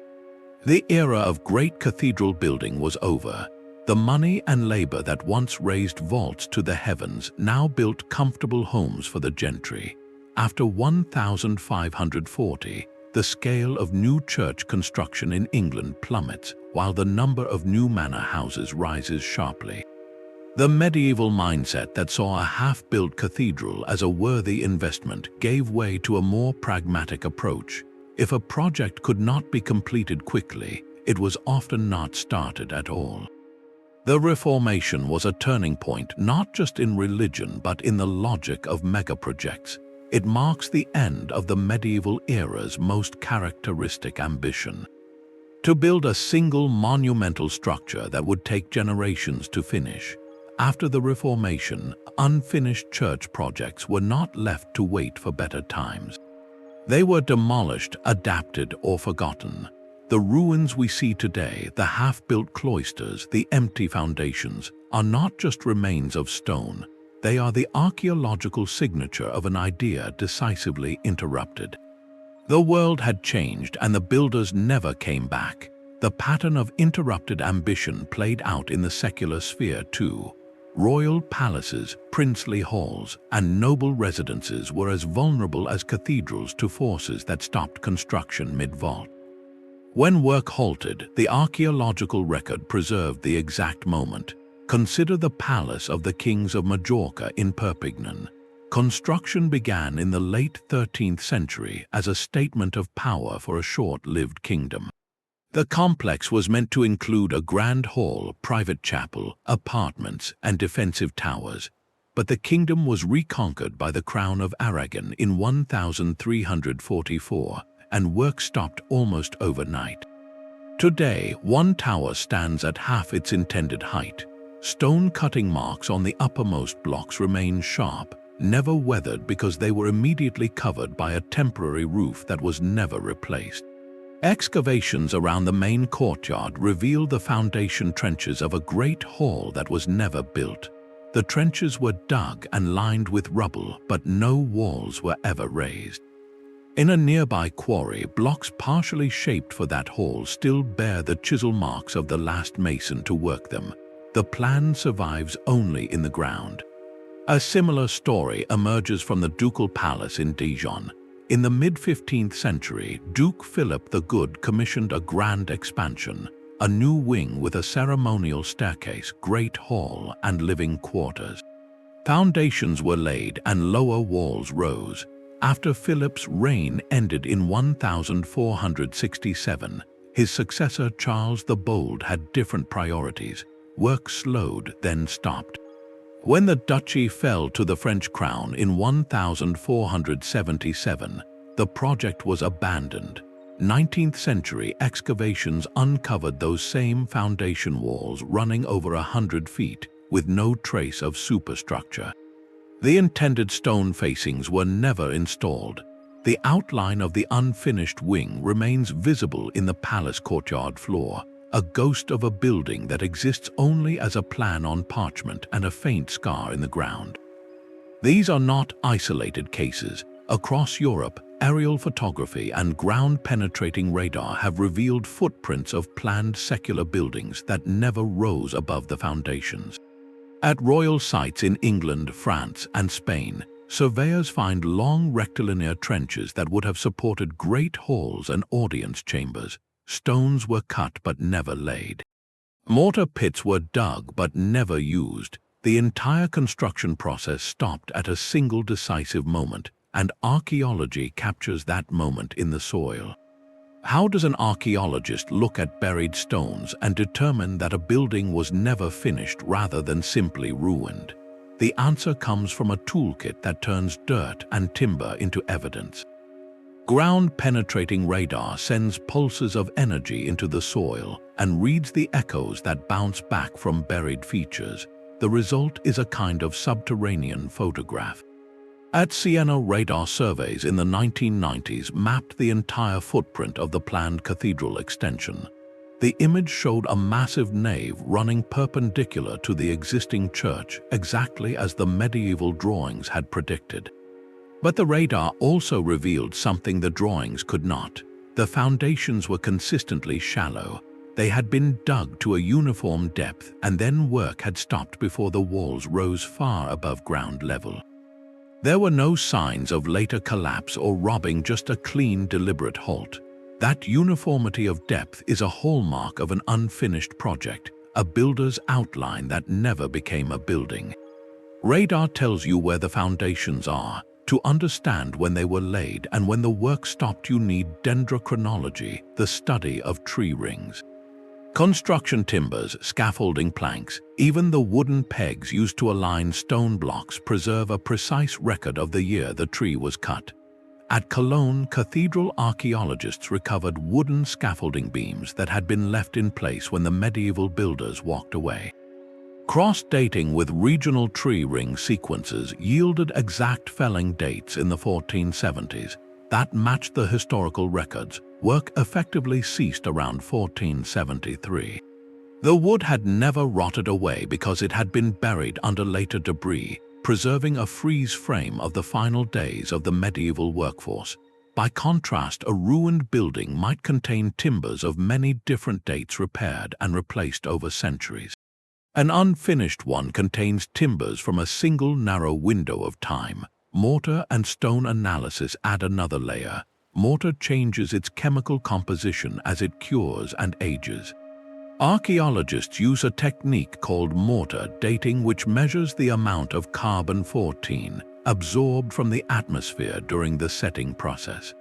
The era of great cathedral building was over. The money and labor that once raised vaults to the heavens now built comfortable homes for the gentry. After 1540, the scale of new church construction in England plummets, while the number of new manor houses rises sharply. The medieval mindset that saw a half-built cathedral as a worthy investment gave way to a more pragmatic approach. If a project could not be completed quickly, it was often not started at all. The Reformation was a turning point not just in religion but in the logic of megaprojects. It marks the end of the medieval era's most characteristic ambition: to build a single monumental structure that would take generations to finish. After the Reformation, unfinished church projects were not left to wait for better times. They were demolished, adapted, or forgotten. The ruins we see today, the half-built cloisters, the empty foundations, are not just remains of stone. They are the archaeological signature of an idea decisively interrupted. The world had changed and the builders never came back. The pattern of interrupted ambition played out in the secular sphere too. Royal palaces, princely halls, and noble residences were as vulnerable as cathedrals to forces that stopped construction mid-vault. When work halted, the archaeological record preserved the exact moment. Consider the palace of the kings of Majorca in Perpignan. Construction began in the late 13th century as a statement of power for a short-lived kingdom. The complex was meant to include a grand hall, private chapel, apartments, and defensive towers, but the kingdom was reconquered by the Crown of Aragon in 1344, and work stopped almost overnight. Today, one tower stands at half its intended height. Stone cutting marks on the uppermost blocks remain sharp, never weathered because they were immediately covered by a temporary roof that was never replaced. Excavations around the main courtyard revealed the foundation trenches of a great hall that was never built. The trenches were dug and lined with rubble, but no walls were ever raised. In a nearby quarry, blocks partially shaped for that hall still bear the chisel marks of the last mason to work them. The plan survives only in the ground. A similar story emerges from the ducal palace in Dijon. In the mid-15th century, Duke Philip the Good commissioned a grand expansion, a new wing with a ceremonial staircase, great hall, and living quarters. Foundations were laid and lower walls rose. After Philip's reign ended in 1467, his successor Charles the Bold had different priorities. Work slowed, then stopped. When the duchy fell to the French crown in 1477, the project was abandoned. 19th century excavations uncovered those same foundation walls running over 100 feet, with no trace of superstructure. The intended stone facings were never installed. The outline of the unfinished wing remains visible in the palace courtyard floor, a ghost of a building that exists only as a plan on parchment and a faint scar in the ground. These are not isolated cases. Across Europe, aerial photography and ground-penetrating radar have revealed footprints of planned secular buildings that never rose above the foundations. At royal sites in England, France, and Spain, surveyors find long rectilinear trenches that would have supported great halls and audience chambers. Stones were cut but never laid. Mortar pits were dug but never used. The entire construction process stopped at a single decisive moment, and archaeology captures that moment in the soil. How does an archaeologist look at buried stones and determine that a building was never finished rather than simply ruined? The answer comes from a toolkit that turns dirt and timber into evidence. Ground-penetrating radar sends pulses of energy into the soil and reads the echoes that bounce back from buried features. The result is a kind of subterranean photograph. At Siena, radar surveys in the 1990s mapped the entire footprint of the planned cathedral extension. The image showed a massive nave running perpendicular to the existing church, exactly as the medieval drawings had predicted. But the radar also revealed something the drawings could not. The foundations were consistently shallow. They had been dug to a uniform depth, and then work had stopped before the walls rose far above ground level. There were no signs of later collapse or robbing, just a clean, deliberate halt. That uniformity of depth is a hallmark of an unfinished project, a builder's outline that never became a building. Radar tells you where the foundations are. To understand when they were laid and when the work stopped, you need dendrochronology, the study of tree rings. Construction timbers, scaffolding planks, even the wooden pegs used to align stone blocks preserve a precise record of the year the tree was cut. At Cologne, cathedral archaeologists recovered wooden scaffolding beams that had been left in place when the medieval builders walked away. Cross-dating with regional tree ring sequences yielded exact felling dates in the 1470s that matched the historical records. Work effectively ceased around 1473. The wood had never rotted away because it had been buried under later debris, preserving a freeze frame of the final days of the medieval workforce. By contrast, a ruined building might contain timbers of many different dates repaired and replaced over centuries. An unfinished one contains timbers from a single narrow window of time. Mortar and stone analysis add another layer. Mortar changes its chemical composition as it cures and ages. Archaeologists use a technique called mortar dating, which measures the amount of carbon-14 absorbed from the atmosphere during the setting process.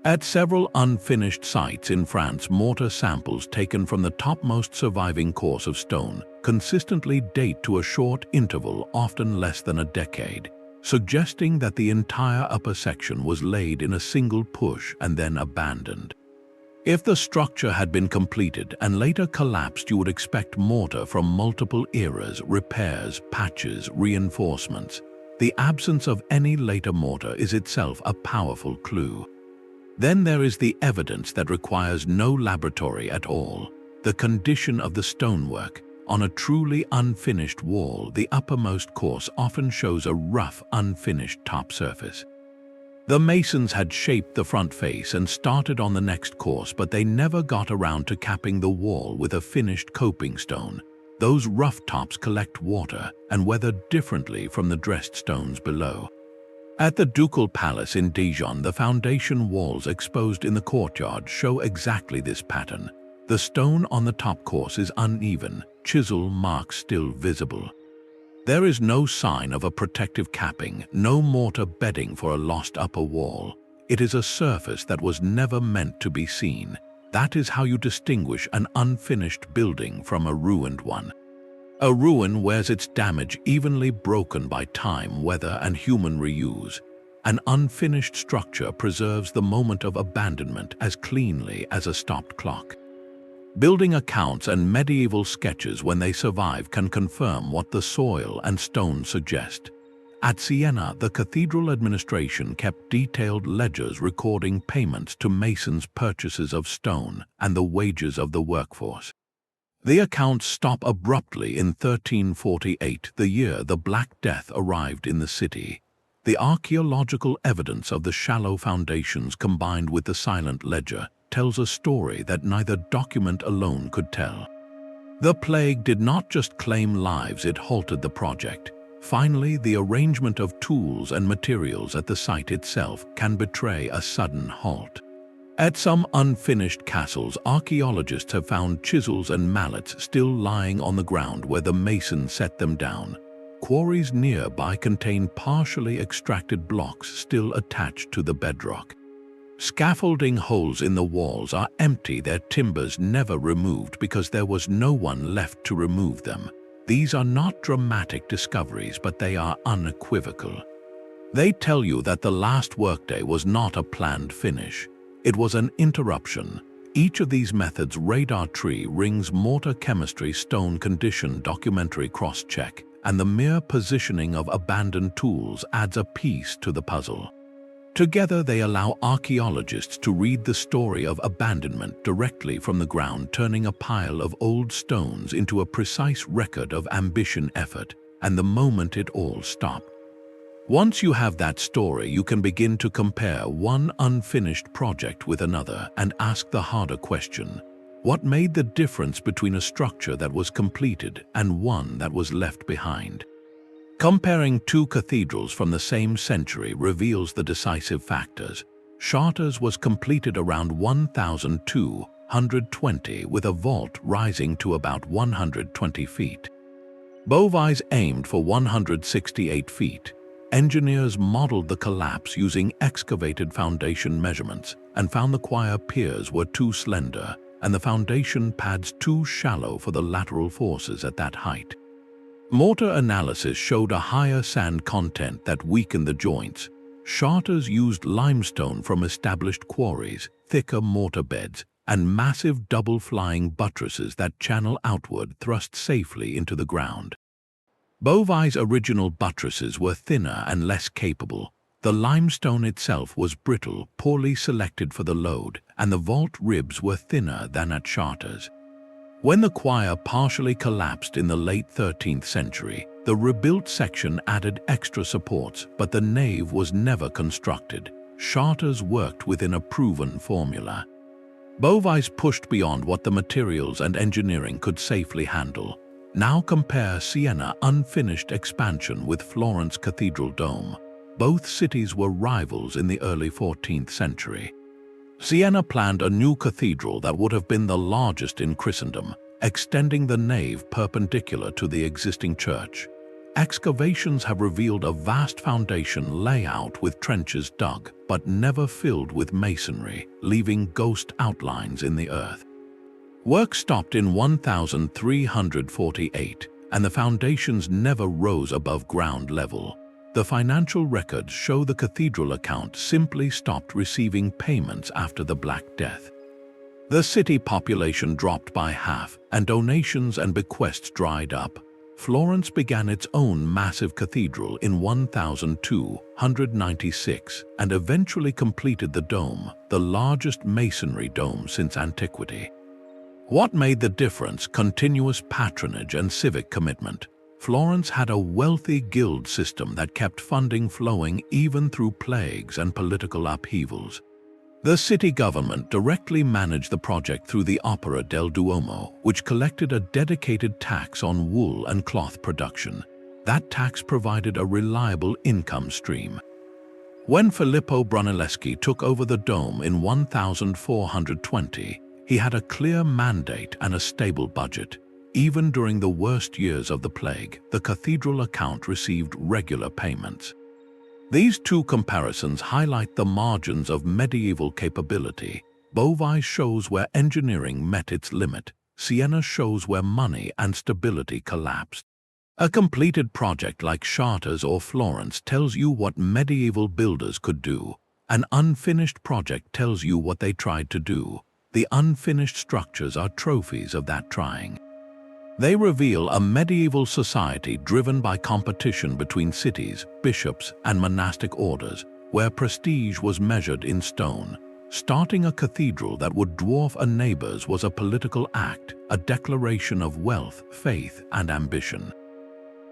At several unfinished sites in France, mortar samples taken from the topmost surviving course of stone consistently date to a short interval, often less than a decade, suggesting that the entire upper section was laid in a single push and then abandoned. If the structure had been completed and later collapsed, you would expect mortar from multiple eras, repairs, patches, reinforcements. The absence of any later mortar is itself a powerful clue. Then there is the evidence that requires no laboratory at all: the condition of the stonework. On a truly unfinished wall, the uppermost course often shows a rough, unfinished top surface. The masons had shaped the front face and started on the next course, but they never got around to capping the wall with a finished coping stone. Those rough tops collect water and weather differently from the dressed stones below. At the Ducal Palace in Dijon, the foundation walls exposed in the courtyard show exactly this pattern. The stone on the top course is uneven, chisel marks still visible. There is no sign of a protective capping, no mortar bedding for a lost upper wall. It is a surface that was never meant to be seen. That is how you distinguish an unfinished building from a ruined one. A ruin wears its damage evenly broken by time, weather, and human reuse. An unfinished structure preserves the moment of abandonment as cleanly as a stopped clock. Building accounts and medieval sketches, when they survive, can confirm what the soil and stone suggest. At Siena, the cathedral administration kept detailed ledgers recording payments to masons, purchases of stone, and the wages of the workforce. The accounts stop abruptly in 1348, the year the Black Death arrived in the city. The archaeological evidence of the shallow foundations combined with the silent ledger tells a story that neither document alone could tell. The plague did not just claim lives, it halted the project. Finally, the arrangement of tools and materials at the site itself can betray a sudden halt. At some unfinished castles, archaeologists have found chisels and mallets still lying on the ground where the mason set them down. Quarries nearby contain partially extracted blocks still attached to the bedrock. Scaffolding holes in the walls are empty, their timbers never removed because there was no one left to remove them. These are not dramatic discoveries, but they are unequivocal. They tell you that the last workday was not a planned finish. It was an interruption. Each of these methods, radar tree rings, mortar chemistry, stone condition, documentary cross-check, and the mere positioning of abandoned tools adds a piece to the puzzle. Together they allow archaeologists to read the story of abandonment directly from the ground, turning a pile of old stones into a precise record of ambition, effort, and the moment it all stopped. Once you have that story, you can begin to compare one unfinished project with another and ask the harder question: what made the difference between a structure that was completed and one that was left behind? Comparing two cathedrals from the same century reveals the decisive factors. Chartres was completed around 1220 with a vault rising to about 120 feet. Beauvais aimed for 168 feet. Engineers modeled the collapse using excavated foundation measurements and found the choir piers were too slender and the foundation pads too shallow for the lateral forces at that height. Mortar analysis showed a higher sand content that weakened the joints. Charters used limestone from established quarries, thicker mortar beds, and massive double-flying buttresses that channel outward thrust safely into the ground. Beauvais' original buttresses were thinner and less capable. The limestone itself was brittle, poorly selected for the load, and the vault ribs were thinner than at Charters. When the choir partially collapsed in the late 13th century, the rebuilt section added extra supports, but the nave was never constructed. Charters worked within a proven formula. Beauvais pushed beyond what the materials and engineering could safely handle. Now compare Siena unfinished expansion with Florence Cathedral dome. Both cities were rivals in the early 14th century. Siena planned a new cathedral that would have been the largest in Christendom, extending the nave perpendicular to the existing church. Excavations have revealed a vast foundation layout with trenches dug, but never filled with masonry, leaving ghost outlines in the earth. Work stopped in 1348, and the foundations never rose above ground level. The financial records show the cathedral account simply stopped receiving payments after the Black Death. The city population dropped by half, and donations and bequests dried up. Florence began its own massive cathedral in 1296 and eventually completed the dome, the largest masonry dome since antiquity. What made the difference? Continuous patronage and civic commitment. Florence had a wealthy guild system that kept funding flowing even through plagues and political upheavals. The city government directly managed the project through the Opera del Duomo, which collected a dedicated tax on wool and cloth production. That tax provided a reliable income stream. When Filippo Brunelleschi took over the dome in 1420, he had a clear mandate and a stable budget. Even during the worst years of the plague, the cathedral account received regular payments. These two comparisons highlight the margins of medieval capability. Beauvais shows where engineering met its limit. Siena shows where money and stability collapsed. A completed project like Charters or Florence tells you what medieval builders could do. An unfinished project tells you what they tried to do. The unfinished structures are trophies of that trying. They reveal a medieval society driven by competition between cities, bishops, and monastic orders, where prestige was measured in stone. Starting a cathedral that would dwarf a neighbor's was a political act, a declaration of wealth, faith, and ambition.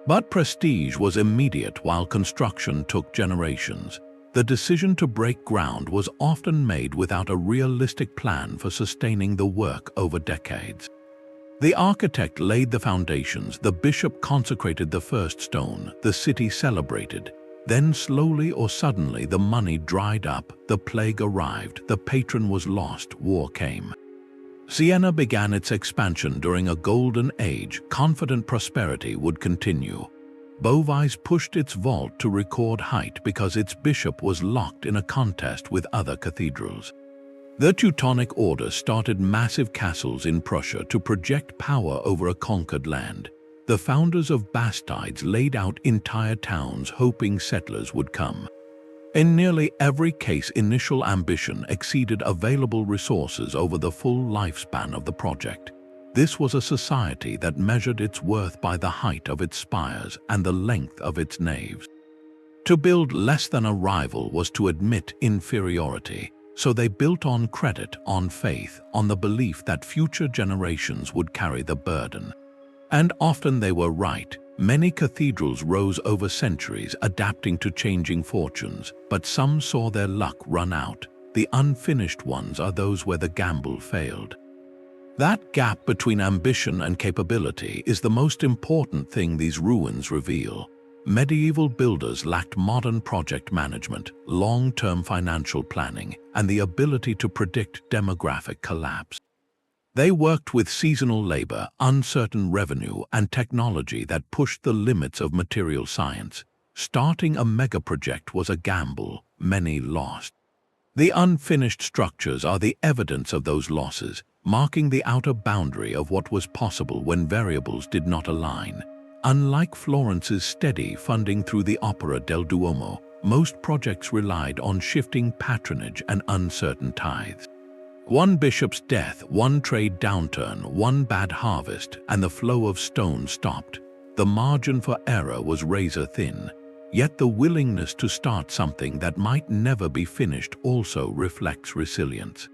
But prestige was immediate while construction took generations. The decision to break ground was often made without a realistic plan for sustaining the work over decades. The architect laid the foundations, the bishop consecrated the first stone, the city celebrated. Then slowly or suddenly the money dried up, the plague arrived, the patron was lost, war came. Siena began its expansion during a golden age, confident prosperity would continue. Beauvais pushed its vault to record height because its bishop was locked in a contest with other cathedrals. The Teutonic Order started massive castles in Prussia to project power over a conquered land. The founders of Bastides laid out entire towns hoping settlers would come. In nearly every case, initial ambition exceeded available resources over the full lifespan of the project. This was a society that measured its worth by the height of its spires and the length of its naves. To build less than a rival was to admit inferiority. So they built on credit, on faith, on the belief that future generations would carry the burden. And often they were right. Many cathedrals rose over centuries, adapting to changing fortunes, but some saw their luck run out. The unfinished ones are those where the gamble failed. That gap between ambition and capability is the most important thing these ruins reveal. Medieval builders lacked modern project management, long-term financial planning, and the ability to predict demographic collapse. They worked with seasonal labor, uncertain revenue, and technology that pushed the limits of material science. Starting a megaproject was a gamble, many lost. The unfinished structures are the evidence of those losses. marking the outer boundary of what was possible when variables did not align. Unlike Florence's steady funding through the Opera del Duomo, most projects relied on shifting patronage and uncertain tithes. One bishop's death, one trade downturn, one bad harvest, and the flow of stone stopped. The margin for error was razor thin, yet the willingness to start something that might never be finished also reflects resilience.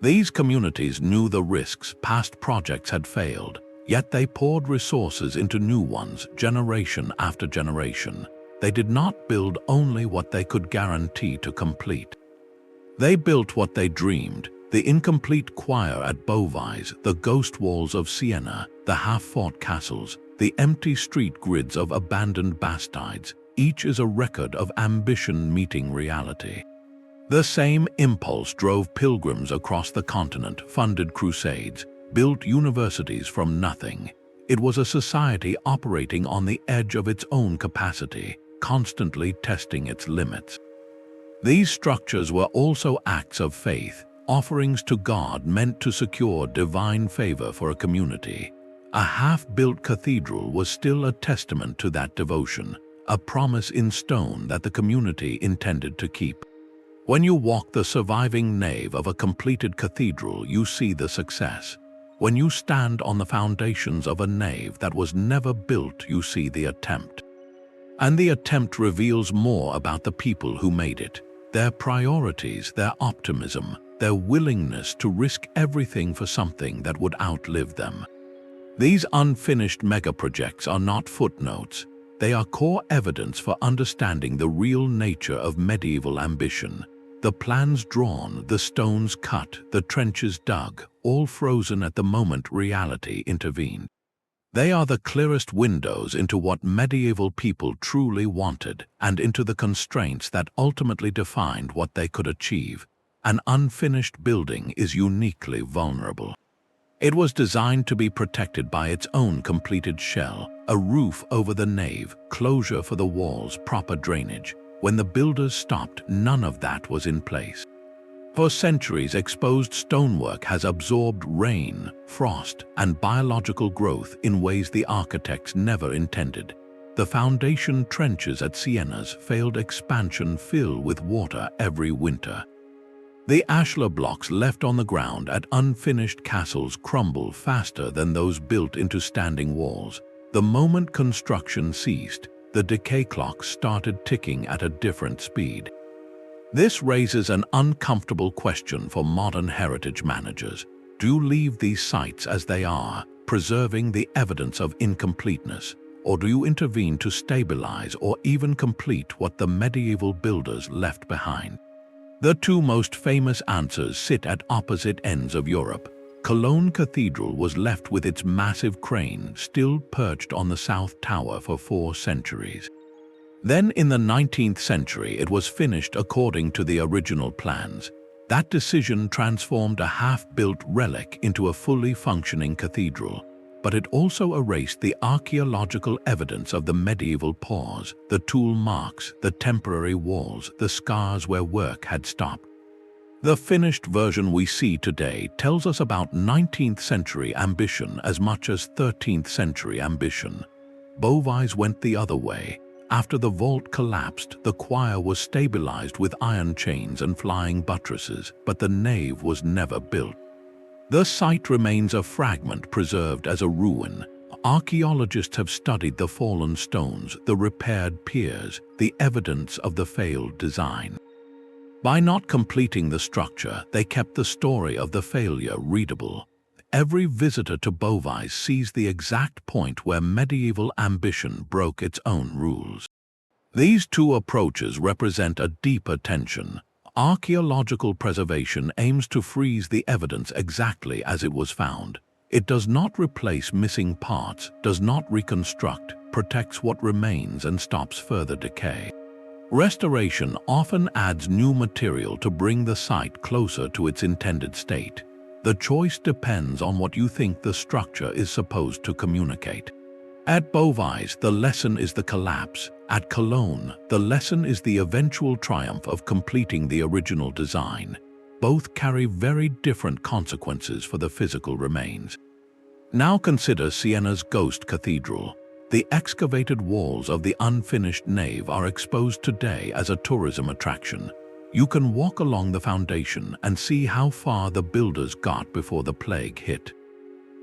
These communities knew the risks. Past projects had failed, yet they poured resources into new ones generation after generation. They did not build only what they could guarantee to complete. They built what they dreamed. The incomplete choir at Beauvais, the ghost walls of Siena, the half-fought castles, the empty street grids of abandoned bastides, each is a record of ambition meeting reality. The same impulse drove pilgrims across the continent, funded crusades, built universities from nothing. It was a society operating on the edge of its own capacity, constantly testing its limits. These structures were also acts of faith, offerings to God meant to secure divine favor for a community. A half-built cathedral was still a testament to that devotion, a promise in stone that the community intended to keep. When you walk the surviving nave of a completed cathedral, you see the success. When you stand on the foundations of a nave that was never built, you see the attempt. And the attempt reveals more about the people who made it, their priorities, their optimism, their willingness to risk everything for something that would outlive them. These unfinished megaprojects are not footnotes. They are core evidence for understanding the real nature of medieval ambition. The plans drawn, the stones cut, the trenches dug, all frozen at the moment reality intervened. They are the clearest windows into what medieval people truly wanted and into the constraints that ultimately defined what they could achieve. An unfinished building is uniquely vulnerable. It was designed to be protected by its own completed shell, a roof over the nave, closure for the walls, proper drainage. When the builders stopped, none of that was in place. For centuries, exposed stonework has absorbed rain, frost, and biological growth in ways the architects never intended. The foundation trenches at Siena's failed expansion fill with water every winter. The ashlar blocks left on the ground at unfinished castles crumble faster than those built into standing walls. The moment construction ceased, the decay clock started ticking at a different speed. This raises an uncomfortable question for modern heritage managers. Do you leave these sites as they are, preserving the evidence of incompleteness, or do you intervene to stabilize or even complete what the medieval builders left behind? The two most famous answers sit at opposite ends of Europe. Cologne Cathedral was left with its massive crane still perched on the south tower for 4 centuries. Then in the 19th century it was finished according to the original plans. That decision transformed a half-built relic into a fully functioning cathedral, but it also erased the archaeological evidence of the medieval pause, the tool marks, the temporary walls, the scars where work had stopped. The finished version we see today tells us about 19th century ambition as much as 13th century ambition. Beauvais went the other way. After the vault collapsed, the choir was stabilized with iron chains and flying buttresses, but the nave was never built. The site remains a fragment preserved as a ruin. Archaeologists have studied the fallen stones, the repaired piers, the evidence of the failed design. By not completing the structure, they kept the story of the failure readable. Every visitor to Beauvais sees the exact point where medieval ambition broke its own rules. These two approaches represent a deeper tension. Archaeological preservation aims to freeze the evidence exactly as it was found. It does not replace missing parts, does not reconstruct, protects what remains and stops further decay. Restoration often adds new material to bring the site closer to its intended state. The choice depends on what you think the structure is supposed to communicate. At Beauvais, the lesson is the collapse. At Cologne, the lesson is the eventual triumph of completing the original design. both carry very different consequences for the physical remains. Now consider Siena's ghost cathedral. The excavated walls of the unfinished nave are exposed today as a tourism attraction. You can walk along the foundation and see how far the builders got before the plague hit.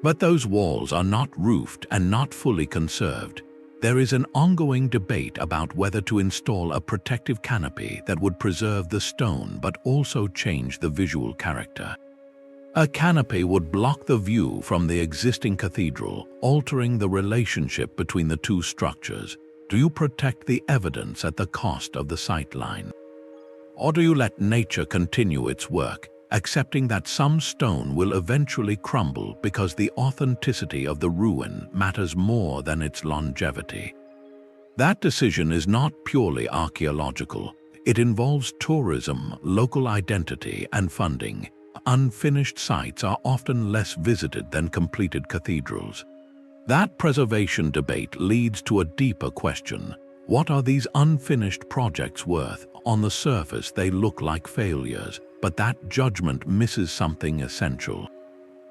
But those walls are not roofed and not fully conserved. There is an ongoing debate about whether to install a protective canopy that would preserve the stone but also change the visual character. A canopy would block the view from the existing cathedral, altering the relationship between the two structures. Do you protect the evidence at the cost of the sightline? Or do you let nature continue its work, accepting that some stone will eventually crumble because the authenticity of the ruin matters more than its longevity? That decision is not purely archaeological. It involves tourism, local identity, and funding. Unfinished sites are often less visited than completed cathedrals. That preservation debate leads to a deeper question. What are these unfinished projects worth? On the surface, they look like failures, but that judgment misses something essential.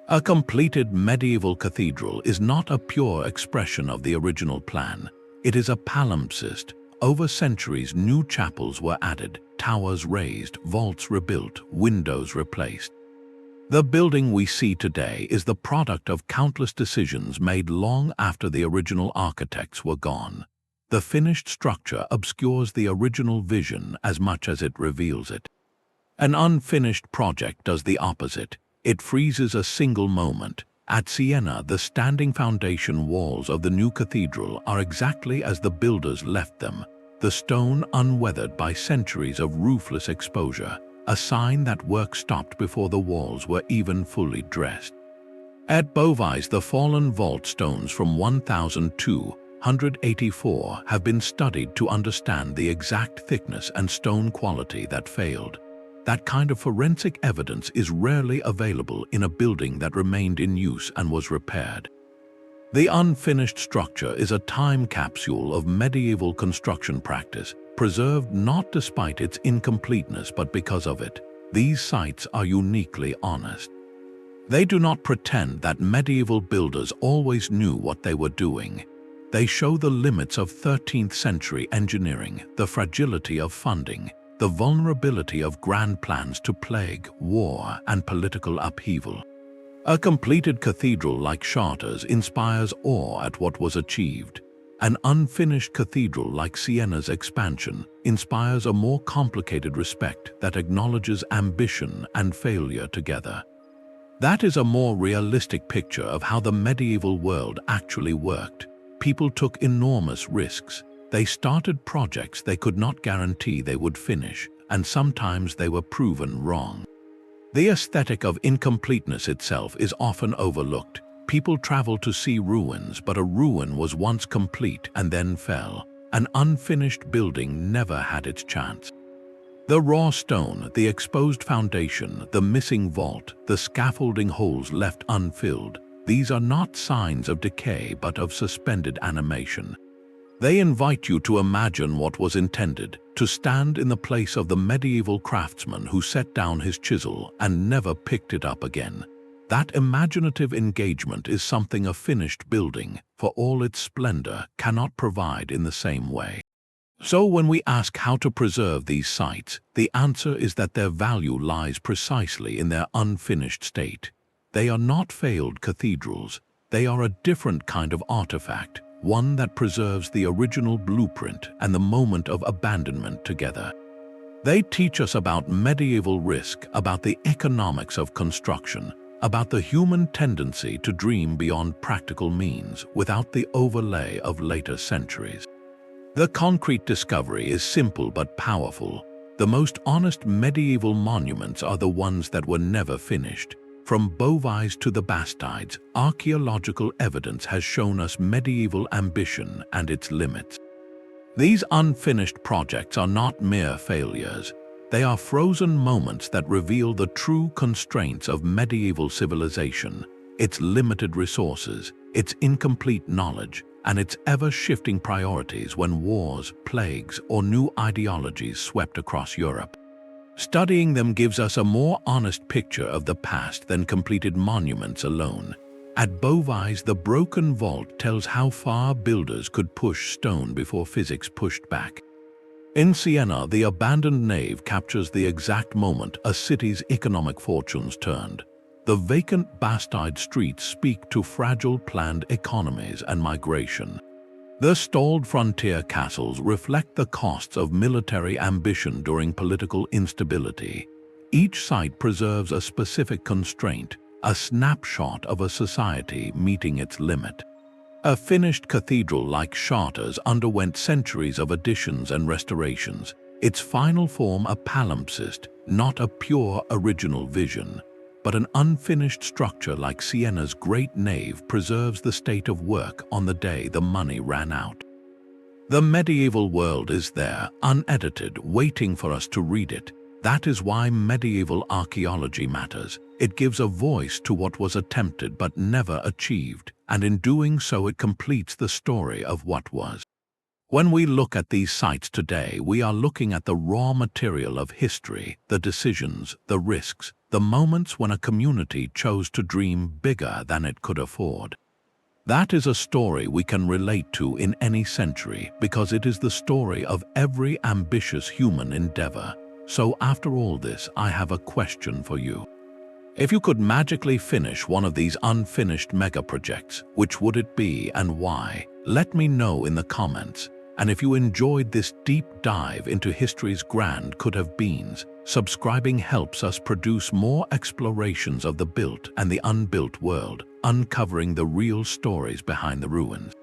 A completed medieval cathedral is not a pure expression of the original plan. It is a palimpsest. Over centuries, new chapels were added, towers raised, vaults rebuilt, windows replaced. The building we see today is the product of countless decisions made long after the original architects were gone. The finished structure obscures the original vision as much as it reveals it. An unfinished project does the opposite. It freezes a single moment. At Siena, the standing foundation walls of the new cathedral are exactly as the builders left them, the stone unweathered by centuries of ruthless exposure, a sign that work stopped before the walls were even fully dressed. At Beauvais, the fallen vault stones from 1284 have been studied to understand the exact thickness and stone quality that failed. That kind of forensic evidence is rarely available in a building that remained in use and was repaired. The unfinished structure is a time capsule of medieval construction practice, preserved not despite its incompleteness but because of it. These sites are uniquely honest. They do not pretend that medieval builders always knew what they were doing. They show the limits of 13th century engineering, the fragility of funding, the vulnerability of grand plans to plague, war, and political upheaval. A completed cathedral like Chartres inspires awe at what was achieved. An unfinished cathedral like Siena's expansion inspires a more complicated respect that acknowledges ambition and failure together. That is a more realistic picture of how the medieval world actually worked. People took enormous risks. They started projects they could not guarantee they would finish, and sometimes they were proven wrong. The aesthetic of incompleteness itself is often overlooked. People travel to see ruins, but a ruin was once complete and then fell. An unfinished building never had its chance. The raw stone, the exposed foundation, the missing vault, the scaffolding holes left unfilled, these are not signs of decay but of suspended animation. They invite you to imagine what was intended, to stand in the place of the medieval craftsman who set down his chisel and never picked it up again. That imaginative engagement is something a finished building, for all its splendor, cannot provide in the same way. So when we ask how to preserve these sites, the answer is that their value lies precisely in their unfinished state. They are not failed cathedrals. They are a different kind of artifact, one that preserves the original blueprint and the moment of abandonment together. They teach us about medieval risk, about the economics of construction, about the human tendency to dream beyond practical means without the overlay of later centuries. The concrete discovery is simple but powerful. The most honest medieval monuments are the ones that were never finished. From Beauvais to the Bastides, archaeological evidence has shown us medieval ambition and its limits. These unfinished projects are not mere failures. They are frozen moments that reveal the true constraints of medieval civilization, its limited resources, its incomplete knowledge, and its ever-shifting priorities when wars, plagues, or new ideologies swept across Europe. Studying them gives us a more honest picture of the past than completed monuments alone. At Beauvais, the broken vault tells how far builders could push stone before physics pushed back. In Siena, the abandoned nave captures the exact moment a city's economic fortunes turned. The vacant bastide streets speak to fragile planned economies and migration. The stalled frontier castles reflect the costs of military ambition during political instability. Each site preserves a specific constraint, a snapshot of a society meeting its limit. A finished cathedral like Chartres underwent centuries of additions and restorations, its final form a palimpsest, not a pure original vision. But an unfinished structure like Siena's great nave preserves the state of work on the day the money ran out. The medieval world is there, unedited, waiting for us to read it. That is why medieval archaeology matters. It gives a voice to what was attempted but never achieved, and in doing so it completes the story of what was. When we look at these sites today, we are looking at the raw material of history, the decisions, the risks, the moments when a community chose to dream bigger than it could afford. That is a story we can relate to in any century because it is the story of every ambitious human endeavor. So after all this, I have a question for you. If you could magically finish one of these unfinished megaprojects, which would it be and why? Let me know in the comments. And if you enjoyed this deep dive into history's grand could-have-beens, subscribing helps us produce more explorations of the built and the unbuilt world, uncovering the real stories behind the ruins.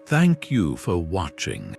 Thank you for watching.